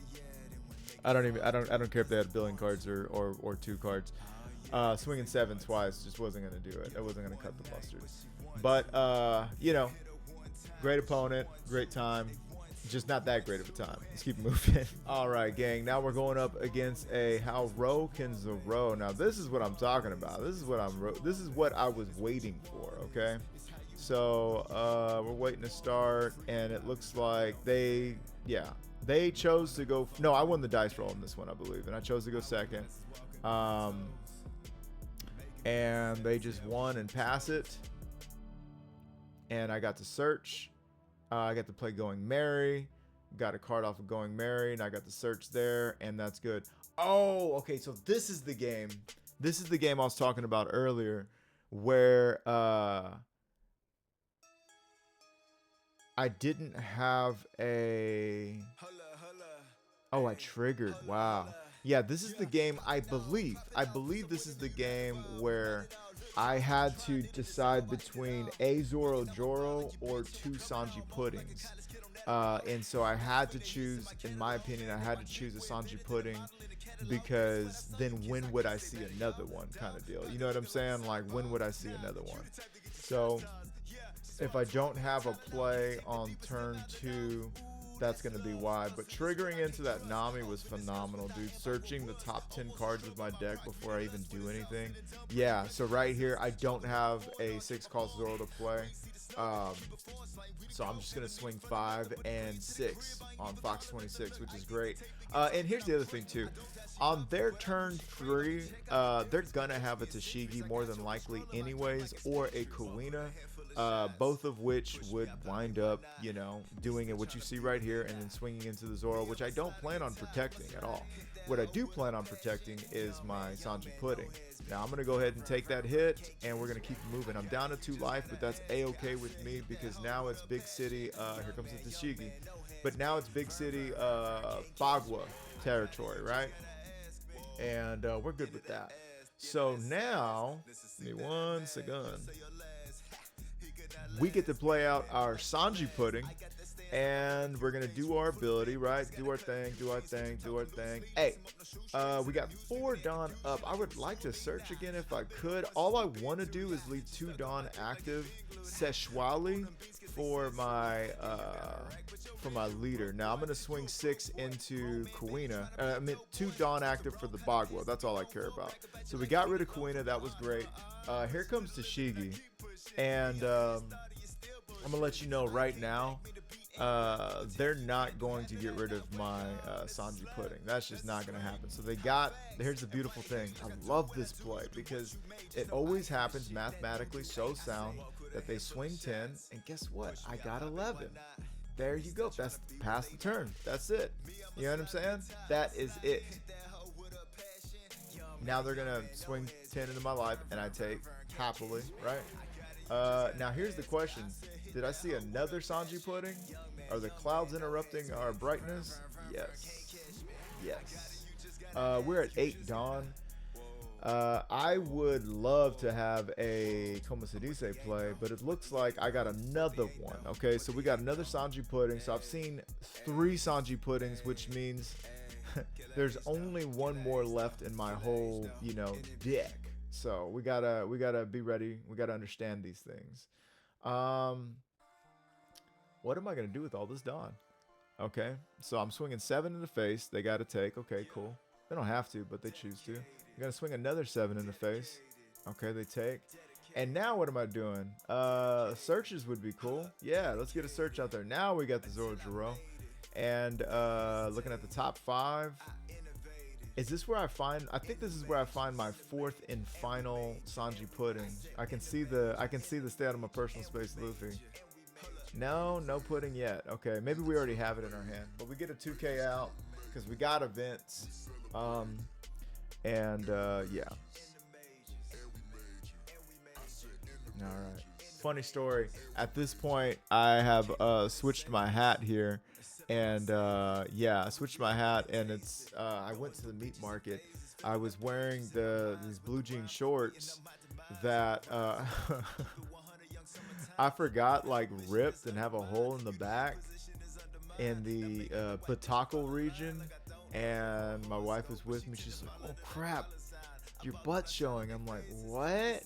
I don't care if they had billing cards or 2 cards. Swinging 7 twice just wasn't gonna do it. It wasn't gonna cut the mustard. But great opponent, great time. Just not that great of a time. Let's keep moving. All right, gang. Now we're going up against a How Ro Can Zoro. Now this is what I'm talking about. This is what I was waiting for. Okay. So we're waiting to start, and it looks like they chose to go. No, I won the dice roll in this one, I believe, and I chose to go second. And they just won and pass it. And I got to search. I got to play Going Merry. Got a card off of Going Merry, and I got the search there, and that's good. Oh, okay. So this is the game. This is the game I was talking about earlier, where I I didn't have a. Oh, I triggered. Wow. Yeah, this is the game I believe. I believe this is the game where I had to decide between a Zoro Joro or two Sanji puddings. And so I had to choose, in my opinion, I had to choose a Sanji pudding because then when would I see another one kind of deal. You know what I'm saying? Like, when would I see another one? So if I don't have a play on turn 2, that's going to be why. But triggering into that Nami was phenomenal, dude. Searching the top 10 cards of my deck before I even do anything. Yeah, so right here, I don't have a 6 cost Zoro to play. So I'm just going to swing 5 and 6 on Fox 26, which is great. And here's the other thing, too. On their turn 3, they're going to have a Tashigi more than likely anyways, or a Kuina. Both of which would wind up, you know, doing it, what you see right here, and then swinging into the Zoro, which I don't plan on protecting at all. What I do plan on protecting is my Sanji pudding. Now, I'm going to go ahead and take that hit, and we're going to keep moving. I'm down to 2 life, but that's A-okay with me because now it's Big City. Here comes the Tashigi. But now it's Big City Bagua territory, right? And we're good with that. So now, give me 1 second. We get to play out our Sanji pudding, and we're gonna do our ability, right? Do our thing, do our thing, do our thing. Hey, we got 4 Dawn up. I would like to search again if I could. All I want to do is leave 2 Dawn active, Seshwali for my leader. Now I'm gonna swing 6 into Kuina. I mean 2 Dawn active for the Bagua. That's all I care about. So we got rid of Kuina. That was great. Here comes Tashigi. And I'm gonna let you know right now, they're not going to get rid of my Sanji pudding. That's just not gonna happen. So they got, here's the beautiful thing. I love this play because it always happens mathematically so sound that they swing 10, and guess what? I got 11. There you go. That's past the turn. That's it. You know what I'm saying? That is it. Now they're gonna swing 10 into my life, and I take happily, right? Now here's the question. Did I see another Sanji pudding? Are the clouds interrupting our brightness? Yes. Yes. We're at 8 Dawn. I would love to have a Komasadise play, but it looks like I got another one. Okay, so we got another Sanji pudding. So I've seen 3 Sanji puddings, which means there's only 1 more left in my whole, you know, deck. So we gotta be ready. We gotta understand these things. What am I gonna do with all this Dawn? Okay, so I'm swinging 7 in the face. They gotta take. Okay, cool. They don't have to, but they choose to. I'm gonna swing another 7 in the face. Okay, they take. And now what am I doing? Searches would be cool. Yeah, let's get a search out there. Now we got the Zoro Jiro. And looking at the top 5. Is this where I find? I think this is where I find my 4th and final Sanji pudding. I can see the stay out of my personal space, Luffy. No pudding yet. Okay, maybe we already have it in our hand, but we get a 2K out because we got events. Yeah. All right. Funny story. At this point, I have switched my hat here. And yeah, I switched my hat, and it's I went to the meat market. I was wearing these blue jean shorts that I forgot like ripped and have a hole in the back in the patacle region. And my wife was with me. She's like, "Oh crap, your butt's showing." I'm like, "What?"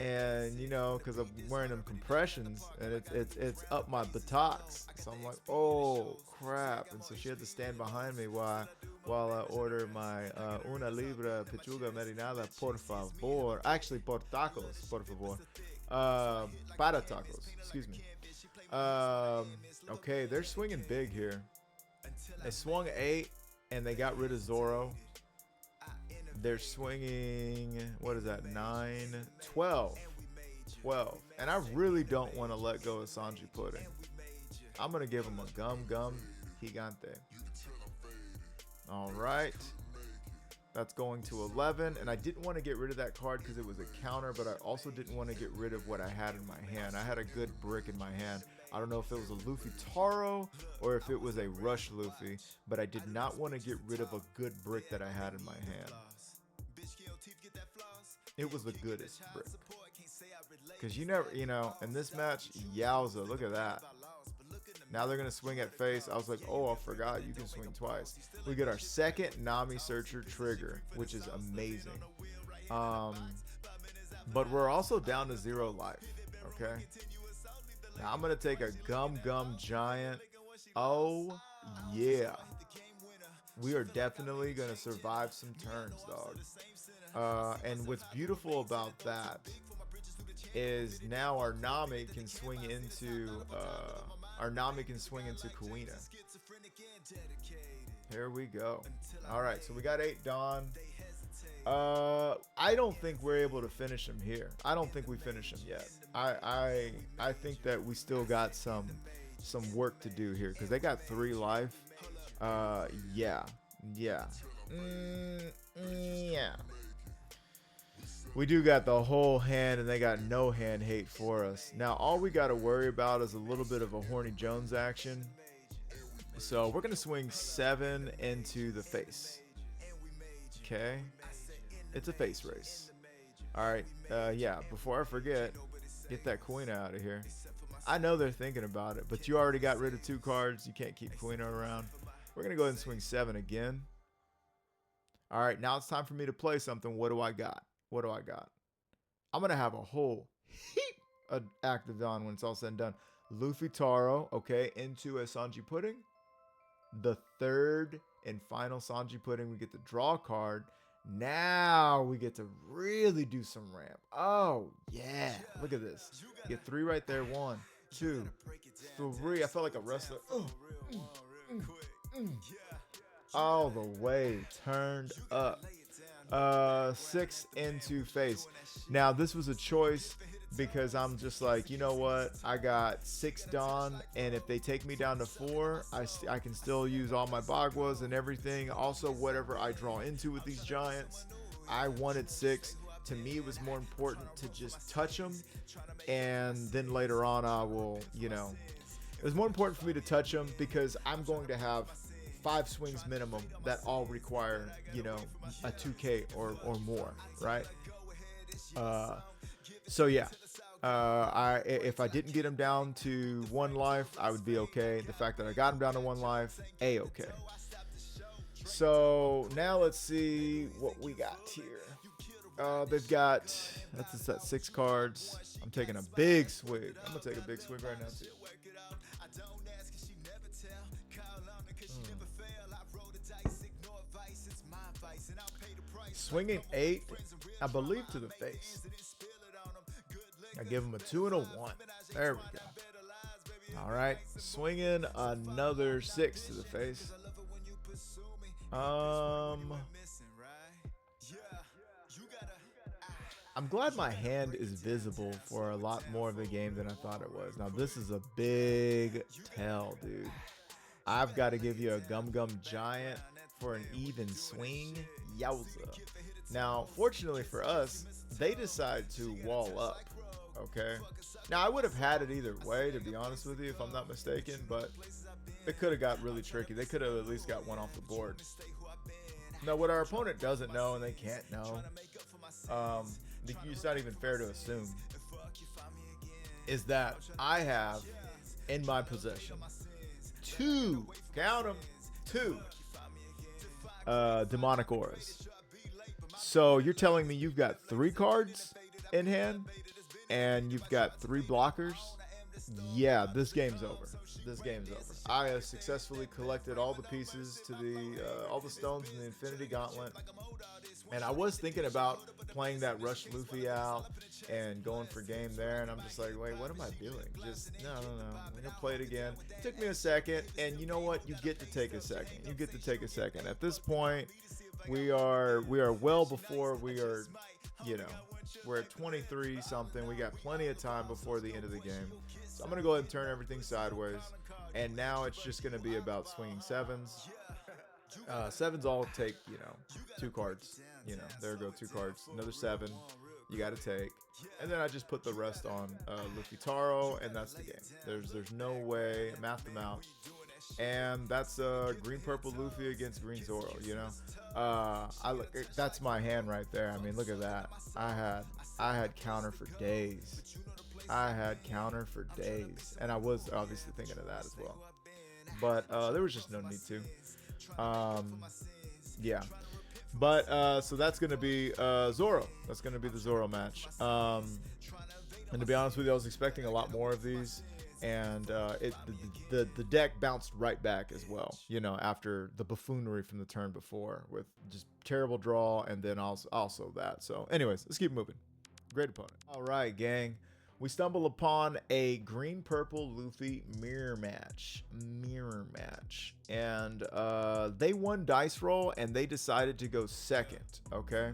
And you know, because I'm wearing them compressions, and it's up my buttocks, so I'm like, "Oh crap!" And so she had to stand behind me while I order my una libra pechuga marinada, por favor. Actually, por tacos, por favor. Para tacos, excuse me. Okay, they're swinging big here. They swung 8, and they got rid of Zoro. They're swinging, what is that, 9, 12. And I really don't want to let go of Sanji pudding. I'm going to give him a gum gigante. All right. That's going to 11. And I didn't want to get rid of that card because it was a counter, but I also didn't want to get rid of what I had in my hand. I had a good brick in my hand. I don't know if it was a Luffy Taro or if it was a Rush Luffy, but I did not want to get rid of a good brick that I had in my hand. It was the goodest brick. Because you never, in this match, yowza, look at that. Now they're going to swing at face. I was like, oh, I forgot you can swing twice. We get our second Nami Searcher trigger, which is amazing. But we're also down to 0 life, okay? Now I'm going to take a Gum Gum Giant. Oh, yeah. We are definitely going to survive some turns, dog. And what's beautiful about that is now our Nami can swing into Kuina. Here we go. All right, so we got 8 Dawn. I don't think we're able to finish him here. I don't think we finish him yet. I think that we still got some work to do here because they got 3 life. Yeah. Yeah. We do got the whole hand, and they got no hand hate for us. Now, all we got to worry about is a little bit of a Horny Jones action. So we're going to swing 7 into the face. Okay. It's a face race. All right. Yeah, before I forget, get that Queen out of here. I know they're thinking about it, but you already got rid of 2 cards. You can't keep Queen around. We're going to go ahead and swing 7 again. All right, now it's time for me to play something. What do I got? What do I got? I'm going to have a whole heap of active Dawn when it's all said and done. Luffy Taro, okay, into a Sanji Pudding. The third and final Sanji Pudding. We get the draw card. Now we get to really do some ramp. Oh, yeah. Look at this. You get 3 right there. 1, 2, 3. I felt like a wrestler. All the way turned up. 6 into face. Now this was a choice because I'm just like, you know what, I got 6 Dawn, and if they take me down to 4, I can still use all my Bagwas and everything. Also, whatever I draw into with these giants, I wanted 6. To me, it was more important to just touch them, and then later on I will, it was more important for me to touch them because I'm going to have 5 swings minimum that all require, a 2K or more, right? So yeah, if I didn't get him down to 1 life, I would be okay. The fact that I got him down to 1 life, okay. So now let's see what we got here. They've got that's 6 cards. I'm taking a big swig. I'm gonna take a big swig right now too. Swinging 8, I believe, to the face. I give him a 2 and a 1. There we go. All right, swinging another 6 to the face. I'm glad my hand is visible for a lot more of the game than I thought it was. Now this is a big tell, dude. I've got to give you a Gum Gum Giant for an even swing. Yowza. Now, fortunately for us, they decide to wall up. Okay. Now, I would have had it either way, to be honest with you, if I'm not mistaken, but it could have got really tricky. They could have at least got 1 off the board. Now, what our opponent doesn't know, and they can't know, it's not even fair to assume, is that I have in my possession 2, count them, 2 demonic auras. So you're telling me you've got 3 cards in hand and you've got 3 blockers? Yeah, this game's over. This game's over. I have successfully collected all the pieces to all the stones in the Infinity Gauntlet. And I was thinking about playing that Rush Luffy out and going for game there, and I'm just like, wait, what am I doing? Just no. I'm gonna play it again. It took me a second, and you know what? You get to take a second. You get to take a second. At this point, we are well before we are, we're at 23 something. We got plenty of time before the end of the game. So I'm gonna go ahead and turn everything sideways, and now it's just gonna be about swinging 7s. 7s all take 2 cards. There go 2 cards. Another 7. you got to take. And then I just put the rest on Luffy Taro, and that's the game. There's no way, math them out. And that's green purple Luffy against green Zoro. You know, I look. That's my hand right there. I mean, look at that. I had counter for days. I had counter for days, and I was obviously thinking of that as well. But there was just no need to. Yeah. But so that's gonna be Zoro. That's gonna be the Zoro match. And to be honest with you, I was expecting a lot more of these, and the deck bounced right back as well. You know, after the buffoonery from the turn before with just terrible draw, and then also that. So, anyways, let's keep moving. Great opponent. All right, gang. We stumble upon a green-purple Luffy mirror match. And they won dice roll, and they decided to go second, okay?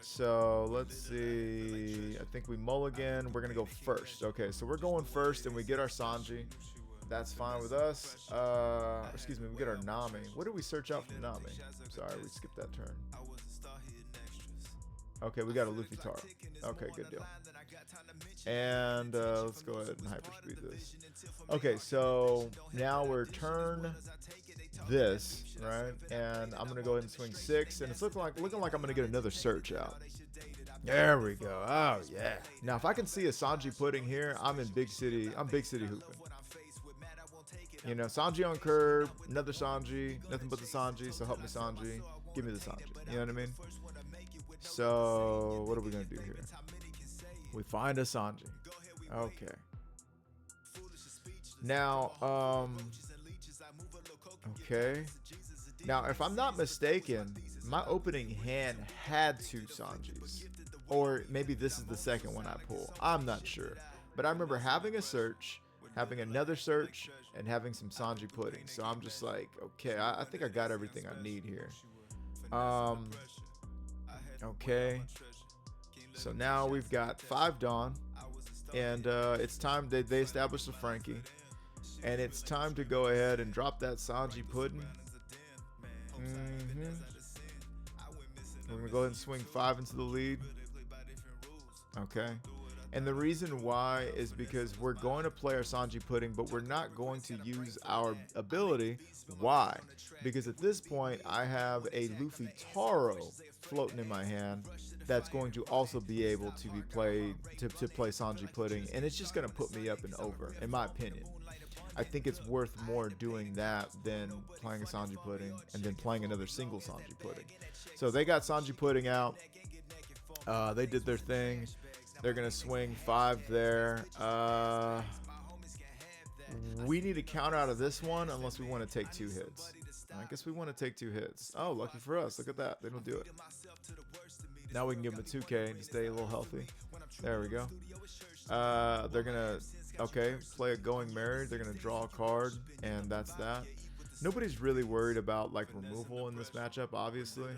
So let's see. I think we mulligan. We're going to go first. Okay, so we're going first, and we get our Sanji. That's fine with us. Excuse me, we get our Nami. What did we search out from Nami? Sorry, we skipped that turn. Okay, we got a Luffy Taro. Okay, good deal. And let's go ahead and hyperspeed this. Okay, so now we're turn this, right? And I'm gonna go ahead and swing 6, and it's looking like I'm gonna get another search out. There we go. Oh yeah. Now if I can see a Sanji pudding here, I'm in big city. I'm big city hooping. You know, Sanji on curb, another Sanji, nothing but the Sanji. So help me, Sanji. Give me the Sanji. You know what I mean? So what are we gonna do here? We find a Sanji. Okay. Now, okay. Now, if I'm not mistaken, my opening hand had 2 Sanjis. Or maybe this is the second one I pull. I'm not sure. But I remember having a search, having another search, and having some Sanji pudding. So I'm just like, okay, I think I got everything I need here. Okay. So now we've got 5 Dawn. And it's time they establish the Frankie. And it's time to go ahead and drop that Sanji pudding. We're going to go ahead and swing 5 into the lead. Okay. And the reason why is because we're going to play our Sanji pudding, but we're not going to use our ability. Why? Because at this point, I have a Luffy Taro floating in my hand that's going to also be able to be played to play Sanji pudding, and it's just going to put me up and over, in my opinion. I think it's worth more doing that than playing a Sanji pudding and then playing another single Sanji pudding. So they got Sanji pudding out. They did their thing. They're going to swing 5 there. We need a counter out of this one unless we want to take 2 hits. I guess we want to take 2 hits. Oh, lucky for us. Look at that. They don't do it. Now we can give them a 2K to stay a little healthy. There we go. They're going to, okay, play a Going Married. They're going to draw a card, and that's that. Nobody's really worried about, like, removal in this matchup, obviously.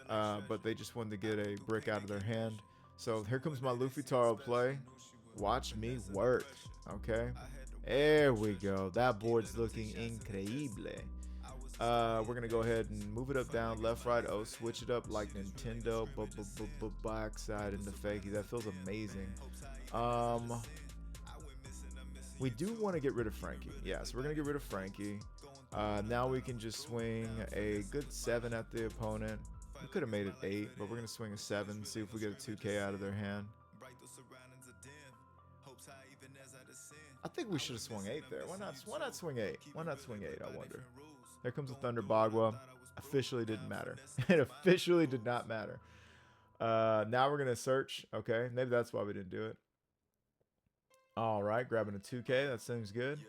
But they just wanted to get a brick out of their hand. So here comes my Luffy Taro play. Watch me work. Okay. There we go. That board's looking increíble. We're going to go ahead and move it up, down, left, right. Oh, switch it up like Nintendo. Backside into fakie. That feels amazing. We do want to get rid of Frankie. Yeah, so we're going to get rid of Frankie. Now we can just swing a good 7 at the opponent. We could have made it 8, but we're going to swing a 7, see if we get a 2K out of their hand. I think we should have swung 8 there. Why not swing 8? Why not swing 8, I wonder. There comes a Thunder Bagua. Officially didn't matter. It officially did not matter. Now we're going to search. Okay, maybe that's why we didn't do it. All right, grabbing a 2K. That seems good.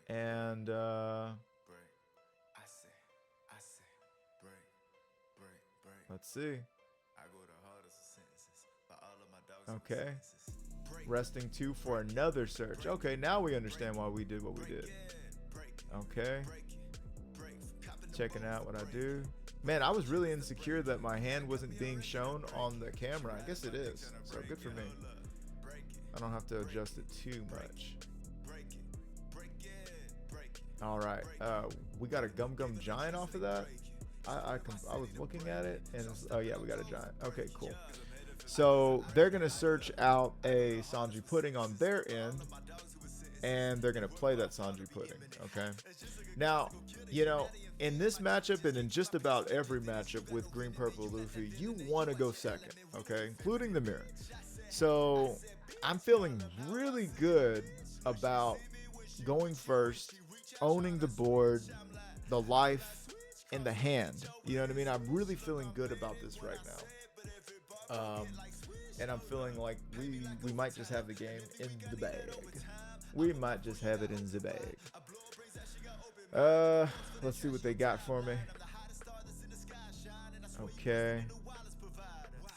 And let's see. Okay. Resting 2 for another search. Okay, now we understand why we did what we did. Okay. Checking out what I do. Man, I was really insecure that my hand wasn't being shown on the camera. I guess it is. So good for me. I don't have to adjust it too much. All right. We got a Gum Gum Giant off of that. I was looking at it and oh yeah, we got a giant. Okay, cool. So they're gonna search out a Sanji pudding on their end, and they're gonna play that Sanji pudding. Okay. Now, you know, in this matchup and in just about every matchup with Green Purple Luffy, you want to go second. Okay, including the mirror. So I'm feeling really good about going first, owning the board, the life, and the hand. You know what I mean? I'm really feeling good about this right now. And I'm feeling like we might just have the game in the bag. We might just have it in the bag. Let's see what they got for me. Okay.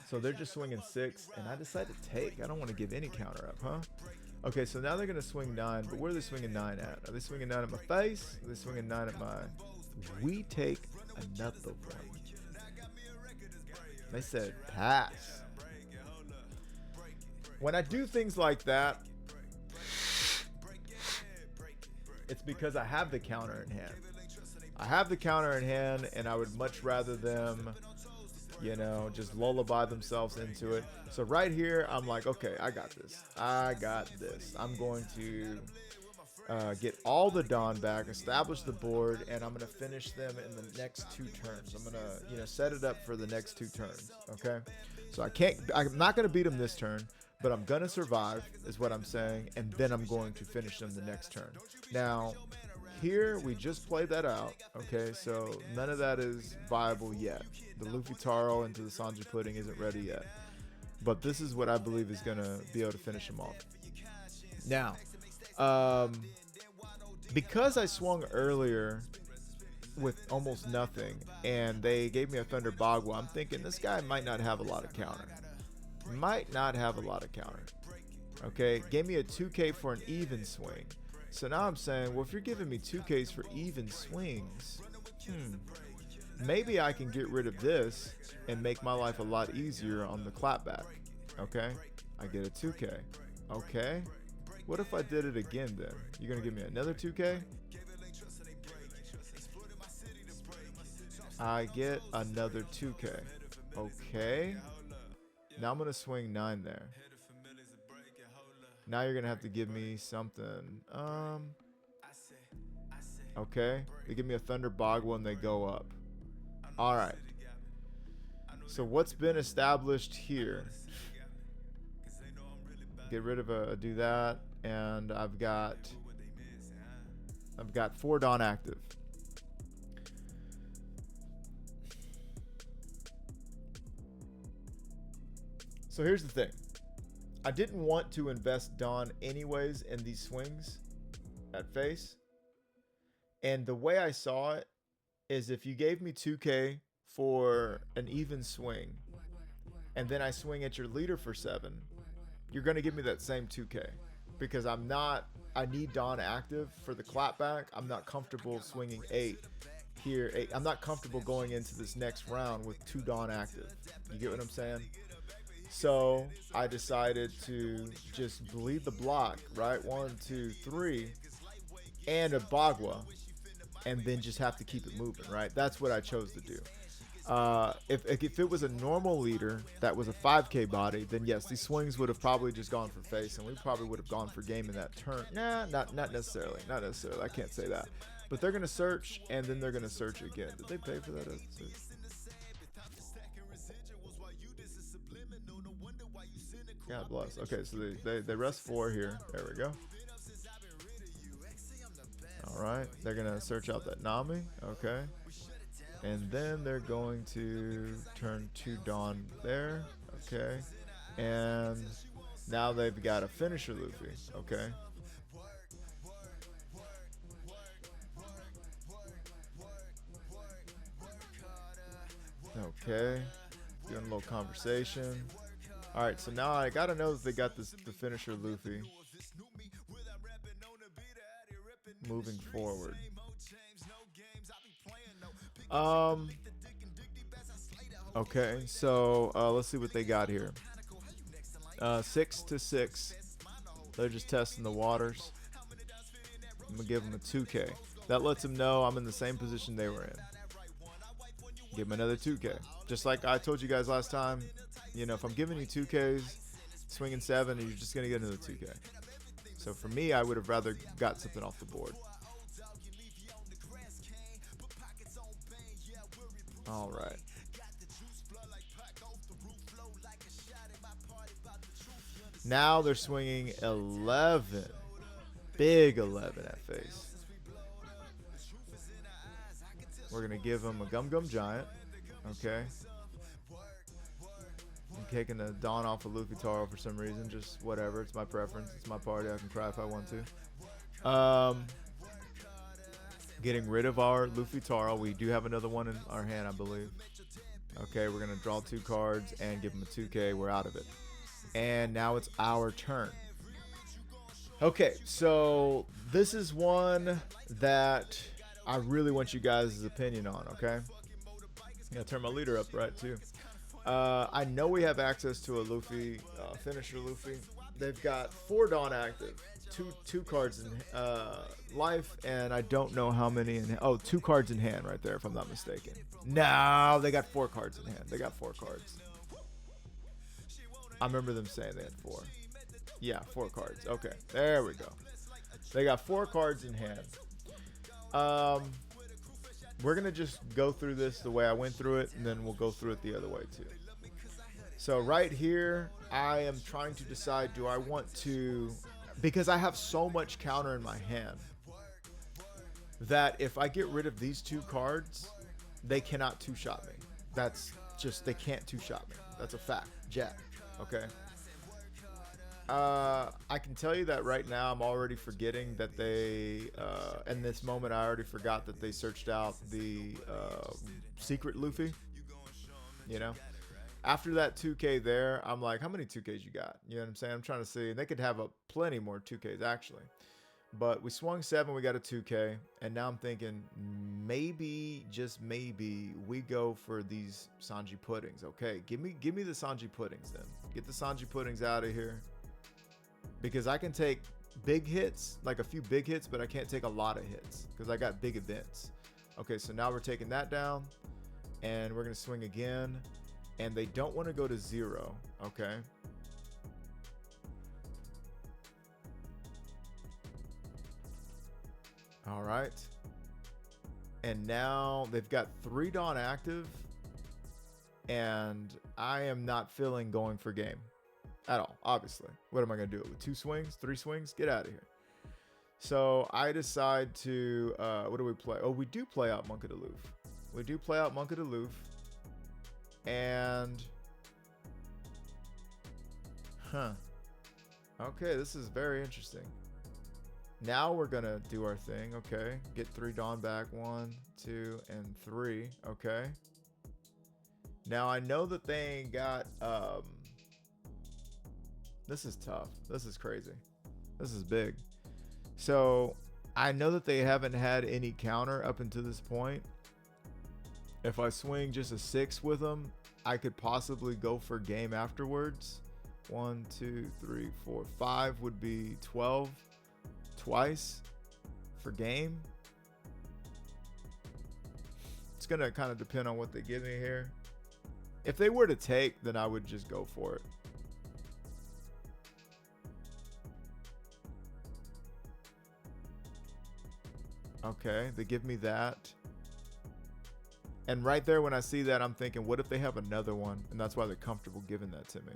So they're just swinging 6, and I decided to take. I don't want to give any counter up, huh? Okay, so now they're going to swing 9, but where are they swinging 9 at? Are they swinging 9 at my face? Are they swinging 9 at my... We take another one. They said pass. When I do things like that, it's because I have the counter in hand. I have the counter in hand, and I would much rather them, you know, just lullaby themselves into it. So right here, I'm like, okay, I got this. I got this. I'm going to get all the Dawn back, establish the board, and I'm going to finish them in the next 2 turns. I'm going to, you know, set it up for the next 2 turns, okay? So I'm not going to beat them this turn, but I'm going to survive is what I'm saying, and then I'm going to finish them the next turn. Now, here we just played that out, okay? So none of that is viable yet. The Luffy Taro into the Sanji pudding isn't ready yet. But this is what I believe is going to be able to finish him off. Now, because I swung earlier with almost nothing, and they gave me a Thunder Bagua, I'm thinking this guy might not have a lot of counter. Might not have a lot of counter. Okay, gave me a 2K for an even swing. So now I'm saying, well, if you're giving me 2Ks for even swings, maybe I can get rid of this and make my life a lot easier on the clapback. Okay, I get a 2K. Okay, what if I did it again then? You're gonna give me another 2K? I get another 2K. Okay, now I'm gonna swing 9 there. Now you're gonna have to give me something. Okay, they give me a Thunder Bog when they go up. All right. So what's been established here? Get rid of do that, and I've got 4 Dawn active. So here's the thing. I didn't want to invest Dawn anyways in these swings at face. And the way I saw it is if you gave me 2K for an even swing, and then I swing at your leader for 7, you're going to give me that same 2K. Because I need Dawn active for the clapback. I'm not comfortable swinging 8 here. 8. I'm not comfortable going into this next round with 2 Dawn active. You get what I'm saying? So I decided to just bleed the block, right? 1, 2, 3, and a Bagua, and then just have to keep it moving, right? That's what I chose to do. If it was a normal leader that was a 5K body, then yes, these swings would have probably just gone for face, and we probably would have gone for game in that turn. Nah, not necessarily. Not necessarily. I can't say that. But they're gonna search, and then they're gonna search again. Did they pay for that? God bless. Okay, so they rest 4 here. There we go. All right, they're gonna search out that Nami. Okay, and then they're going to turn 2 Dawn there. Okay, and now they've got a finisher Luffy. Okay. Okay, doing a little conversation. All right, so now I gotta know that they got the finisher Luffy moving forward. Okay, so let's see what they got here. 6 to 6. They're just testing the waters. I'm gonna give them a 2K. That lets them know I'm in the same position they were in. Give them another 2K. Just like I told you guys last time, You know, if I'm giving you 2Ks, swinging 7, you're just gonna get another 2K. So for me, I would have rather got something off the board. All right. Now they're swinging 11. Big 11 at face. We're going to give him a Gum Gum Giant. Okay. I'm taking the Dawn off of Luffy Taro for some reason. Just whatever. It's my preference. It's my party. I can cry if I want to. Getting rid of our Luffy Taro. We do have another one in our hand, I believe. Okay, we're going to draw 2 cards and give him a 2K. We're out of it. And now it's our turn. Okay, so this is one that I really want you guys' opinion on, okay? I'm going to turn my leader up, right, too. I know we have access to a Luffy, finisher Luffy. They've got 4 Dawn active, two cards in life, and I don't know how many in 2 cards in hand right there, if I'm not mistaken. No, they got 4 cards in hand. They got 4 cards. I remember them saying they had 4. Yeah, 4 cards. Okay, there we go. They got 4 cards in hand. We're going to just go through this the way I went through it, and then we'll go through it the other way too. So right here, I am trying to decide, do I want to, because I have so much counter in my hand, that if I get rid of these 2 cards, they cannot 2-shot me. That's just, they can't 2-shot me. That's a fact. Jack. Okay. I can tell you that right now I'm already forgetting that they, in this moment I already forgot that they searched out the secret Luffy. You know? After that 2K there, I'm like, how many 2Ks you got? You know what I'm saying? I'm trying to see. And they could have plenty more 2Ks actually. But we swung 7, we got a 2K. And now I'm thinking maybe, just maybe, we go for these Sanji puddings. Okay, give me the Sanji puddings then. Get the Sanji puddings out of here. Because I can take big hits, like a few big hits, but I can't take a lot of hits because I got big events. Okay, so now we're taking that down and we're going to swing again. And they don't want to go to 0. Okay. All right. And now they've got 3 Dawn active. And I am not feeling going for game. At all, obviously. What am I going to do? With 2 swings? 3 swings? Get out of here. So I decide to, what do we play? Oh, we do play out Monk of the Loof. We do play out Monk of the Loof. And, okay, this is very interesting. Now we're going to do our thing, okay. Get 3 Dawn back. 1, 2, and 3, okay. Now I know that they ain't got, this is tough. This is crazy. This is big. So I know that they haven't had any counter up until this point. If I swing just a 6 with them, I could possibly go for game afterwards. 1, 2, 3, 4, 5 would be 12 twice for game. It's going to kind of depend on what they give me here. If they were to take, then I would just go for it. Okay, they give me that. And right there when I see that, I'm thinking, what if they have another one? And that's why they're comfortable giving that to me.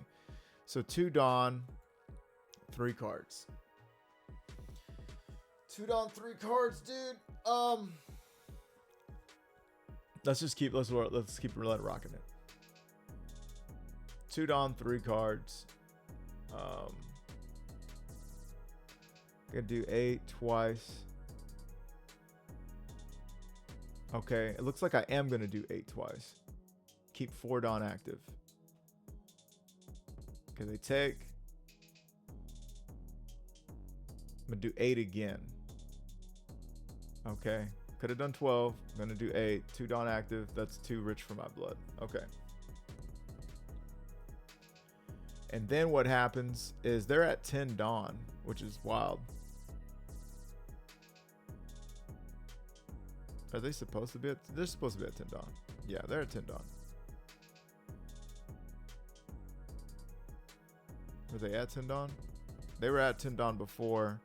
So 2 Dawn, 3 cards. 2 Dawn, 3 cards, dude. Let's keep rocking it. 2 Dawn, 3 cards. Gonna do 8 twice. Okay, it looks like I am going to do 8 twice. Keep 4 Dawn active. Okay, they take. I'm going to do 8 again. Okay, could have done 12. I'm going to do 8. 2 Dawn active. That's too rich for my blood. Okay. And then what happens is they're at 10 Dawn, which is wild. Are they supposed to be at? They're supposed to be at 10 Dawn. Yeah, they're at 10 Dawn. Were they at 10 Dawn? They were at 10 Dawn before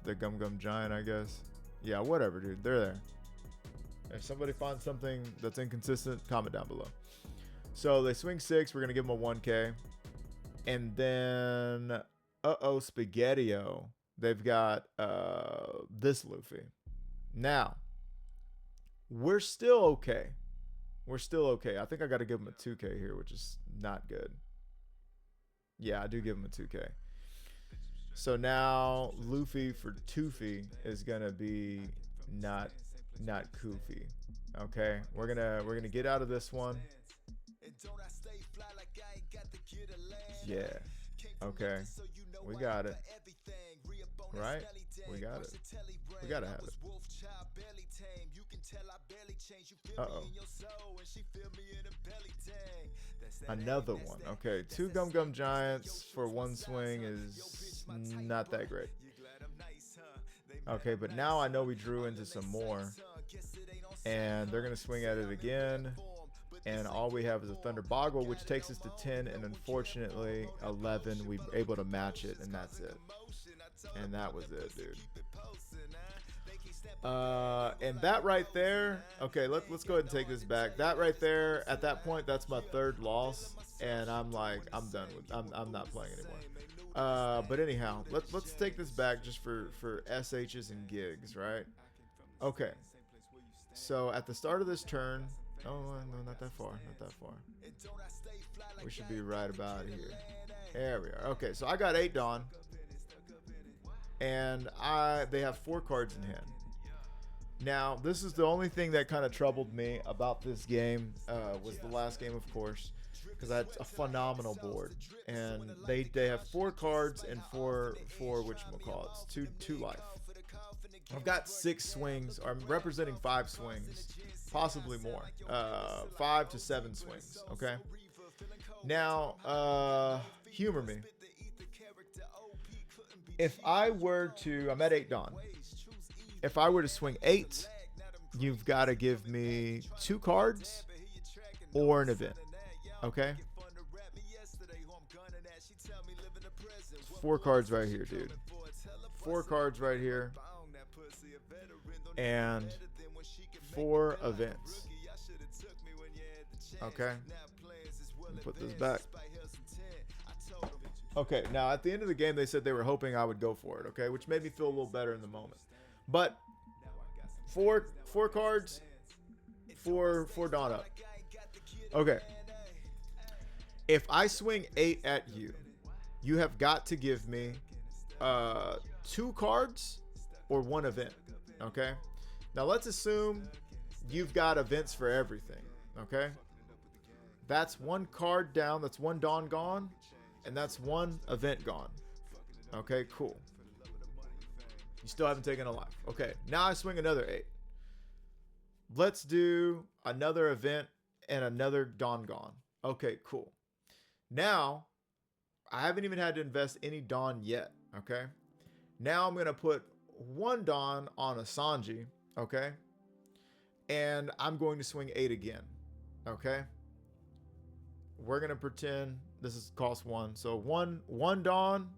the Gum Gum Giant, I guess. Yeah, whatever, dude. They're there. If somebody finds something that's inconsistent, comment down below. So they swing 6. We're going to give them a 1K. And then, Spaghetti-O. They've got this Luffy. Now, we're still okay. We're still okay. I think I got to give him a 2K here, which is not good. Yeah, I do give him a 2K. So now Luffy for Toofy is gonna be not Koofy. Okay, we're gonna get out of this one. Yeah. Okay. We got it. Right? We got it. We gotta have it. Uh-oh. Another one. Okay, 2 Gum Gum Giants for 1 swing is not that great. Okay, but now I know we drew into some more. And they're going to swing at it again. And all we have is a Thunder Boggle, which takes us to 10. And unfortunately, 11, we were able to match it. And that's it. And that was it, dude. And that right there, okay, let's go ahead and take this back. That right there, at that point, that's my 3rd loss, and I'm like, I'm done with, I'm not playing anymore. But anyhow, let's take this back just for SHs and gigs, right? Okay. So at the start of this turn, oh no, not that far, not that far. We should be right about here. There we are. Okay, so I got 8 Dawn, and they have 4 cards in hand. Now, this is the only thing that kind of troubled me about this game, was the last game, of course, because I had a phenomenal board, and they have 4 cards and 4 whatchamacallits, 2 life. I've got 6 swings, or I'm representing 5 swings, possibly more, 5 to 7 swings. Okay. Now, humor me. If I were to, I'm at 8 Dawn. If I were to swing 8, you've got to give me 2 cards or an event. Okay? 4 cards right here, dude. 4 cards right here. And 4 events. Okay? Let me put this back. Okay, now at the end of the game, they said they were hoping I would go for it, okay? Which made me feel a little better in the moment. But 4 cards, 4 Dawn up. Okay. If I swing 8 at you, you have got to give me 2 cards or 1 event. Okay. Now let's assume you've got events for everything. Okay. That's 1 card down. That's 1 Dawn gone, and that's 1 event gone. Okay. Cool. You still haven't taken a life. Okay, now I swing another 8. Let's do another event and another Dawn gone. Okay, cool. Now, I haven't even had to invest any Dawn yet, okay? Now I'm going to put 1 Dawn on a Sanji, okay? And I'm going to swing 8 again, okay? We're going to pretend this is cost 1. So 1 Dawn,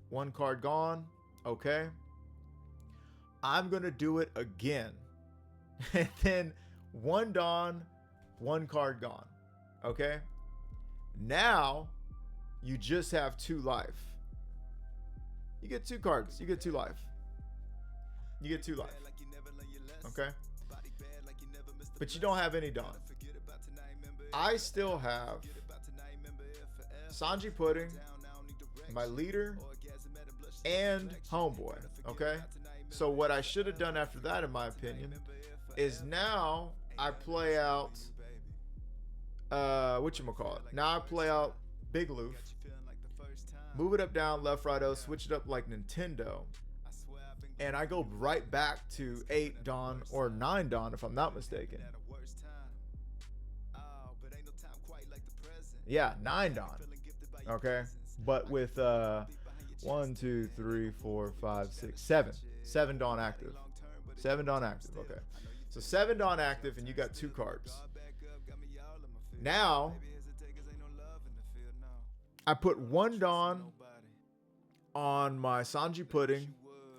1 card gone, okay? I'm going to do it again. And then 1 Dawn, 1 card gone. Okay? Now, you just have 2 life. You get 2 cards. You get 2 life. You get 2 life. Okay? But you don't have any Dawn. I still have Sanji Pudding, my leader, and Homeboy. Okay? So what I should have done after that, in my opinion, is now I play out, whatchamacallit. Now I play out Big Luffy, move it up, down, left, right, O, switch it up like Nintendo, and I go right back to 8 Dawn or 9 Dawn, if I'm not mistaken. Yeah, 9 Dawn. Okay, but with 1, 2, 3, 4, 5, 6, 7 Dawn active. 7 Dawn active. Okay, so 7 Dawn active, and you got 2 cards. Now I put one Dawn on my Sanji pudding,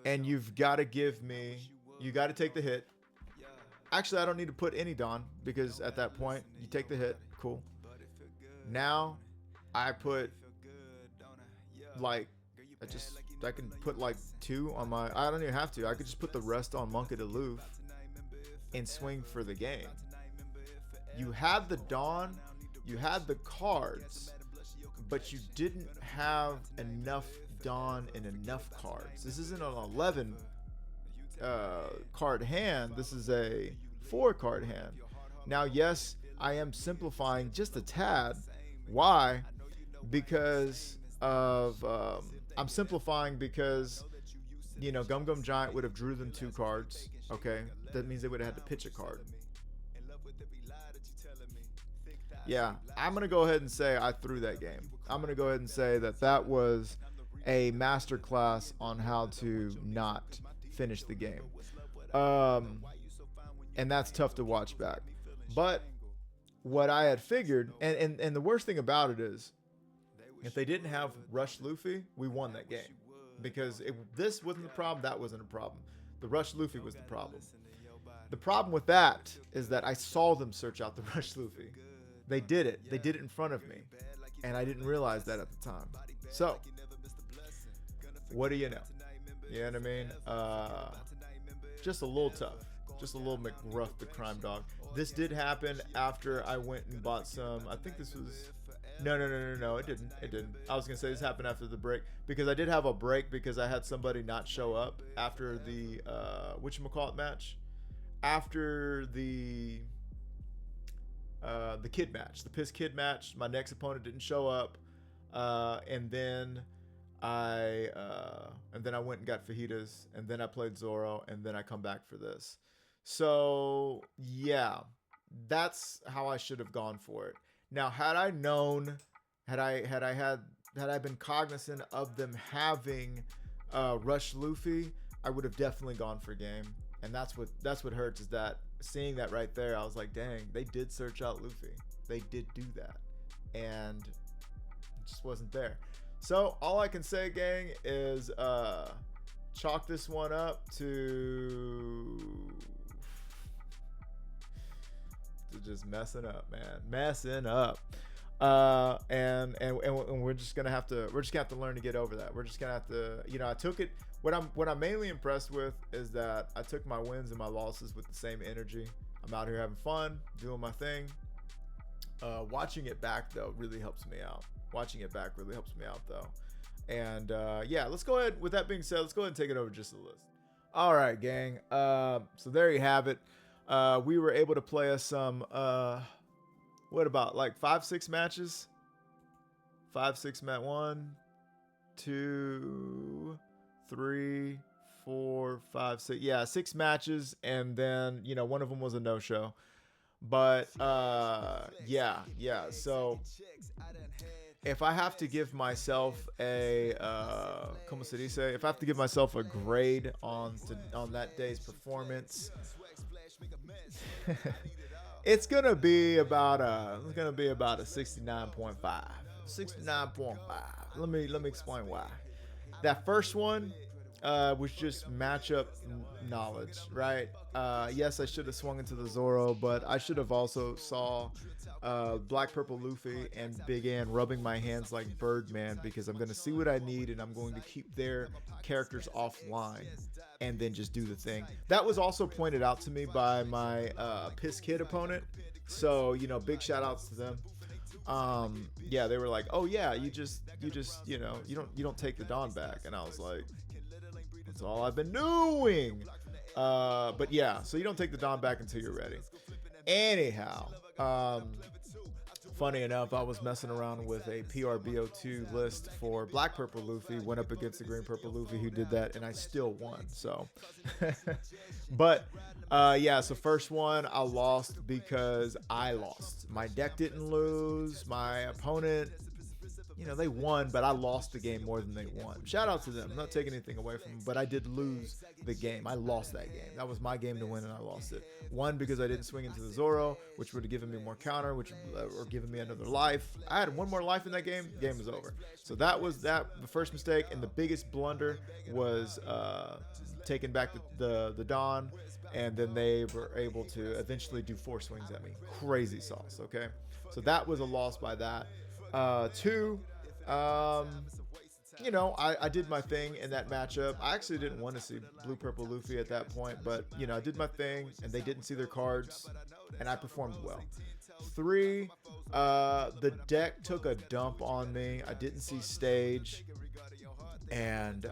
and you've got to give me, you got to take the hit. Actually, I don't need to put any Dawn because at that point, you take the hit. Cool. Now, I put like, I can put like 2 on my, I don't even have to. I could just put the rest on Monka de Luffy and swing for the game. You had the Dawn, you had the cards, but you didn't have enough Dawn and enough cards. This isn't an 11 card hand. This is a 4 card hand. Now, yes, I am simplifying just a tad. Why? Because of I'm simplifying because, you know, Gum Gum Giant would have drew them 2 cards. Okay, that means they would have had to pitch a card. Yeah, I'm gonna go ahead and say I threw that game. I'm gonna go ahead and say that that was a masterclass on how to not finish the game. And that's tough to watch back. But what I had figured, and the worst thing about it is, if they didn't have Rush Luffy, we won that game. Because this wasn't the problem, that wasn't a problem. The Rush Luffy was the problem. The problem with that is that I saw them search out the Rush Luffy. They did it. They did it in front of me. And I didn't realize that at the time. So, what do you know? You know what I mean? Just a little tough. Just a little McRuff the crime dog. This did happen after I went and bought some. I think this was... No, it didn't. I was going to say this happened after the break. Because I did have a break because I had somebody not show up after the... whatchamacallit match? After the kid match. The Piss Kid match. My next opponent didn't show up. And then I went and got fajitas, and then I played Zoro, and then I come back for this. So yeah, that's how I should have gone for it. Now, had I known, had I been cognizant of them having Rush Luffy, I would have definitely gone for game. And that's what hurts, is that seeing that right there, I was like, dang, they did search out Luffy. They did do that, and it just wasn't there. So all I can say, gang, is chalk this one up to just messing up, man, messing up. And we're just gonna have to learn to get over that. We're just gonna have to, you know, I took it. What I'm mainly impressed with is that I took my wins and my losses with the same energy. I'm out here having fun, doing my thing. Watching it back though really helps me out. And yeah, let's go ahead. With that being said, let's go ahead and take it over just a list. All right, gang. So there you have it. We were able to play us some. What about like 5-6 matches? 5-6 match. 1, 2, 3, 4, 5, 6. Yeah, 6 matches, and then, you know, one of them was a no-show. But yeah. So if I have to give myself a como se dice, if I have to give myself a grade on that day's performance, it's gonna be about a 69.5. 69.5. Let me explain why. That first one was just matchup knowledge, right? Yes, I should have swung into the Zoro, but I should have also saw Black Purple Luffy and Big Ann rubbing my hands like Birdman, because I'm going to see what I need and I'm going to keep their characters offline and then just do the thing. That was also pointed out to me by my Piss Kid opponent. So, you know, big shout outs to them. Yeah, they were like, oh yeah, you just, you know, you don't take the Dawn back. And I was like, that's all I've been doing. But yeah, so you don't take the Dawn back until you're ready. Anyhow, funny enough, I was messing around with a PRBO2 list for Black Purple Luffy, went up against the Green Purple Luffy who did that, and I still won. So, but yeah, so first one I lost because I lost. My deck didn't lose. My opponent they won, but I lost the game more than they won. Shout out to them. I'm not taking anything away from them, but I did lose the game. I lost that game. That was my game to win, and I lost it. One, because I didn't swing into the Zoro, which would have given me more counter, or given me another life. I had one more life in that game. Game was over. So that was the first mistake, and the biggest blunder was taking back the Dawn, and then they were able to eventually do 4 swings at me. Crazy sauce, okay? So that was a loss by that. Two, I did my thing in that matchup. I actually didn't want to see Blue Purple Luffy at that point, but, I did my thing, and they didn't see their cards, and I performed well. 3, the deck took a dump on me. I didn't see stage. And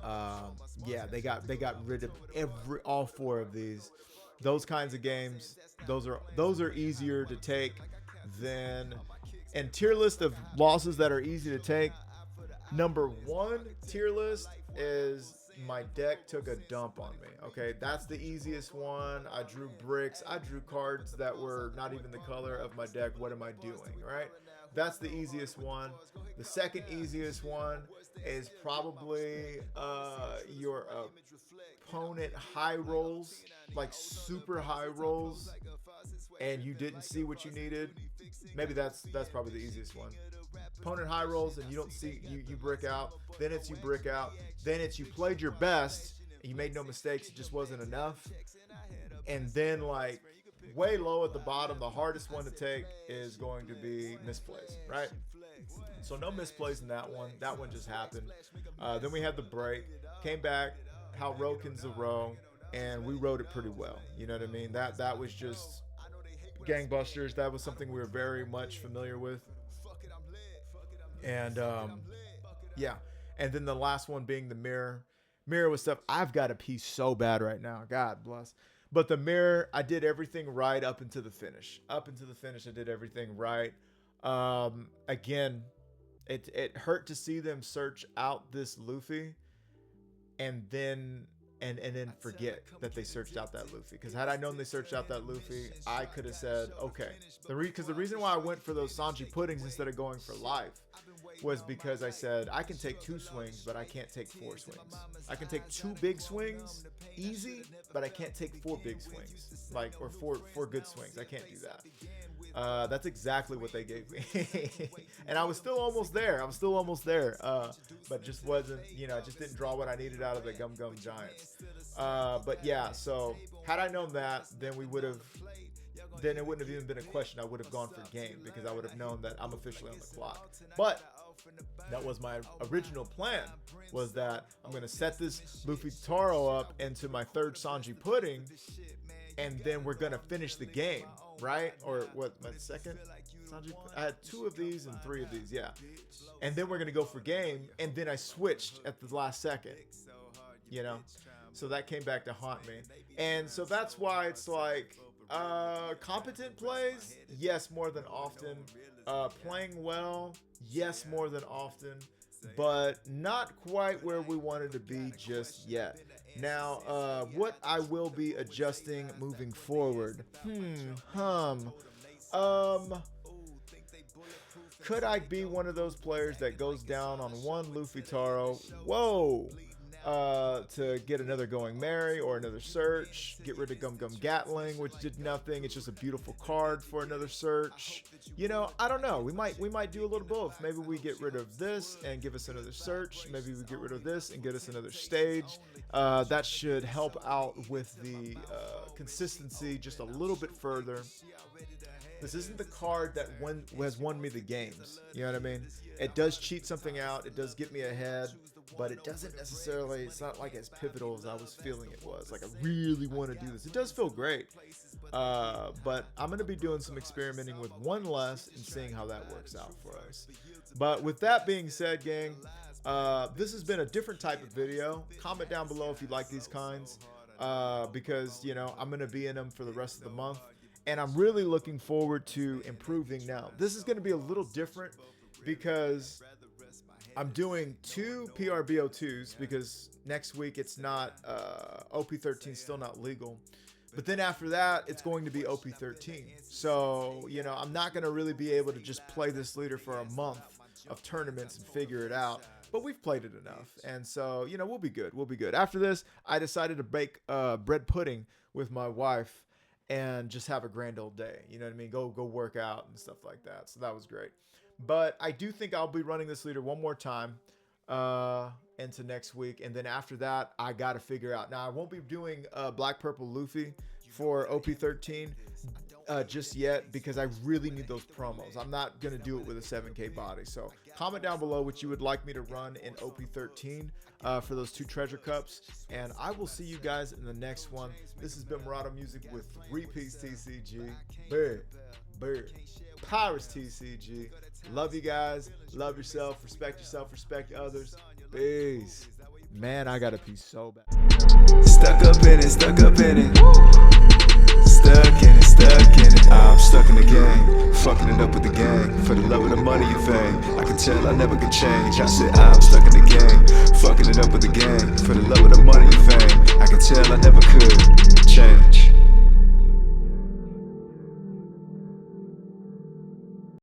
they got rid of all 4 of these. Those kinds of games, those are easier to take than, and tier list of losses that are easy to take. Number 1 tier list is my deck took a dump on me. Okay, that's the easiest one. I drew bricks. I drew cards that were not even the color of my deck. What am I doing, right? That's the easiest one. The second easiest one is probably your opponent high rolls, like super high rolls, and you didn't see what you needed. Maybe that's probably the easiest one. Opponent high rolls and you don't see, you brick out. Then it's you brick out. Then it's you played your best and you made no mistakes. It just wasn't enough. And then like way low at the bottom, the hardest one to take is going to be misplays, right? So no misplays in that one. That one just happened. Then we had the break, came back, how Rokin's the row, and we rode it pretty well. You know what I mean? That was just gangbusters. That was something we were very much familiar with. And yeah. And then the last one being the mirror. Mirror was stuff I've got to pee so bad right now. God bless. But the mirror, I did everything right up into the finish. Up into the finish, I did everything right. Again, it hurt to see them search out this Luffy and then forget that they searched out that Luffy. Because had I known they searched out that Luffy, I could have said, okay. Because the reason why I went for those Sanji puddings instead of going for life was because I said, I can take 2 swings, but I can't take 4 swings. I can take 2 big swings, easy, but I can't take 4 big swings. Or four good swings. I can't do that. That's exactly what they gave me. And I was still almost there. But just wasn't, I just didn't draw what I needed out of the Gum Gum Giants. But yeah, so had I known that, then it wouldn't have even been a question. I would have gone for game because I would have known that I'm officially on the clock. But that was my original plan, was that I'm going to set this Luffy Taro up into my 3rd Sanji pudding, and then we're going to finish the game, right? Or what, my 2nd Sanji? I had 2 of these and 3 of these, yeah. And then we're going to go for game, and then I switched at the last second, So that came back to haunt me. And so that's why it's like, competent plays, yes, more than often. Playing well, yes, more than often, but not quite where we wanted to be just yet. Now, what I will be adjusting moving forward. Could I be one of those players that goes down on one Luffy Taro? Whoa! To get another Going Merry or another search, get rid of Gum Gum Gatling, which did nothing. It's just a beautiful card for another search. I don't know. We might do a little both. Maybe we get rid of this and give us another search. Maybe we get rid of this and get us another stage. That should help out with the consistency just a little bit further. This isn't the card that has won me the games. You know what I mean? It does cheat something out. It does get me ahead, but it doesn't necessarily, it's not like as pivotal as I was feeling it was. Like I really want to do this. It does feel great. But I'm going to be doing some experimenting with one less and seeing how that works out for us. But with that being said, gang, this has been a different type of video. Comment down below if you like these kinds, because, I'm going to be in them for the rest of the month. And I'm really looking forward to improving now. This is going to be a little different because I'm doing 2 PRBO2s because next week it's not, OP13 still not legal. But then after that, it's going to be OP13. So, I'm not going to really be able to just play this leader for a month of tournaments and figure it out. But we've played it enough, and so we'll be good. We'll be good. After this, I decided to bake bread pudding with my wife and just have a grand old day. You know what I mean? Go work out and stuff like that. So that was great. But I do think I'll be running this leader one more time into next week, and then after that, I got to figure out. Now I won't be doing Black Purple Luffy for OP13 just yet because I really need those promos. I'm not gonna do it with a 7K body. So comment down below what you would like me to run in OP13 for those 2 treasure cups, and I will see you guys in the next one. This has been Murado Music with Repeats TCG. Bear Pirates TCG. Love you guys. Love yourself. Respect others. Peace. Man, I gotta pee so bad. Stuck up in it, stuck in it. I'm stuck in the game, fucking it up with the gang. For the love of the money and fame, I can tell I never could change. I said I'm stuck in the game, fucking it up with the gang. For the love of the money and fame, I can tell I never could change.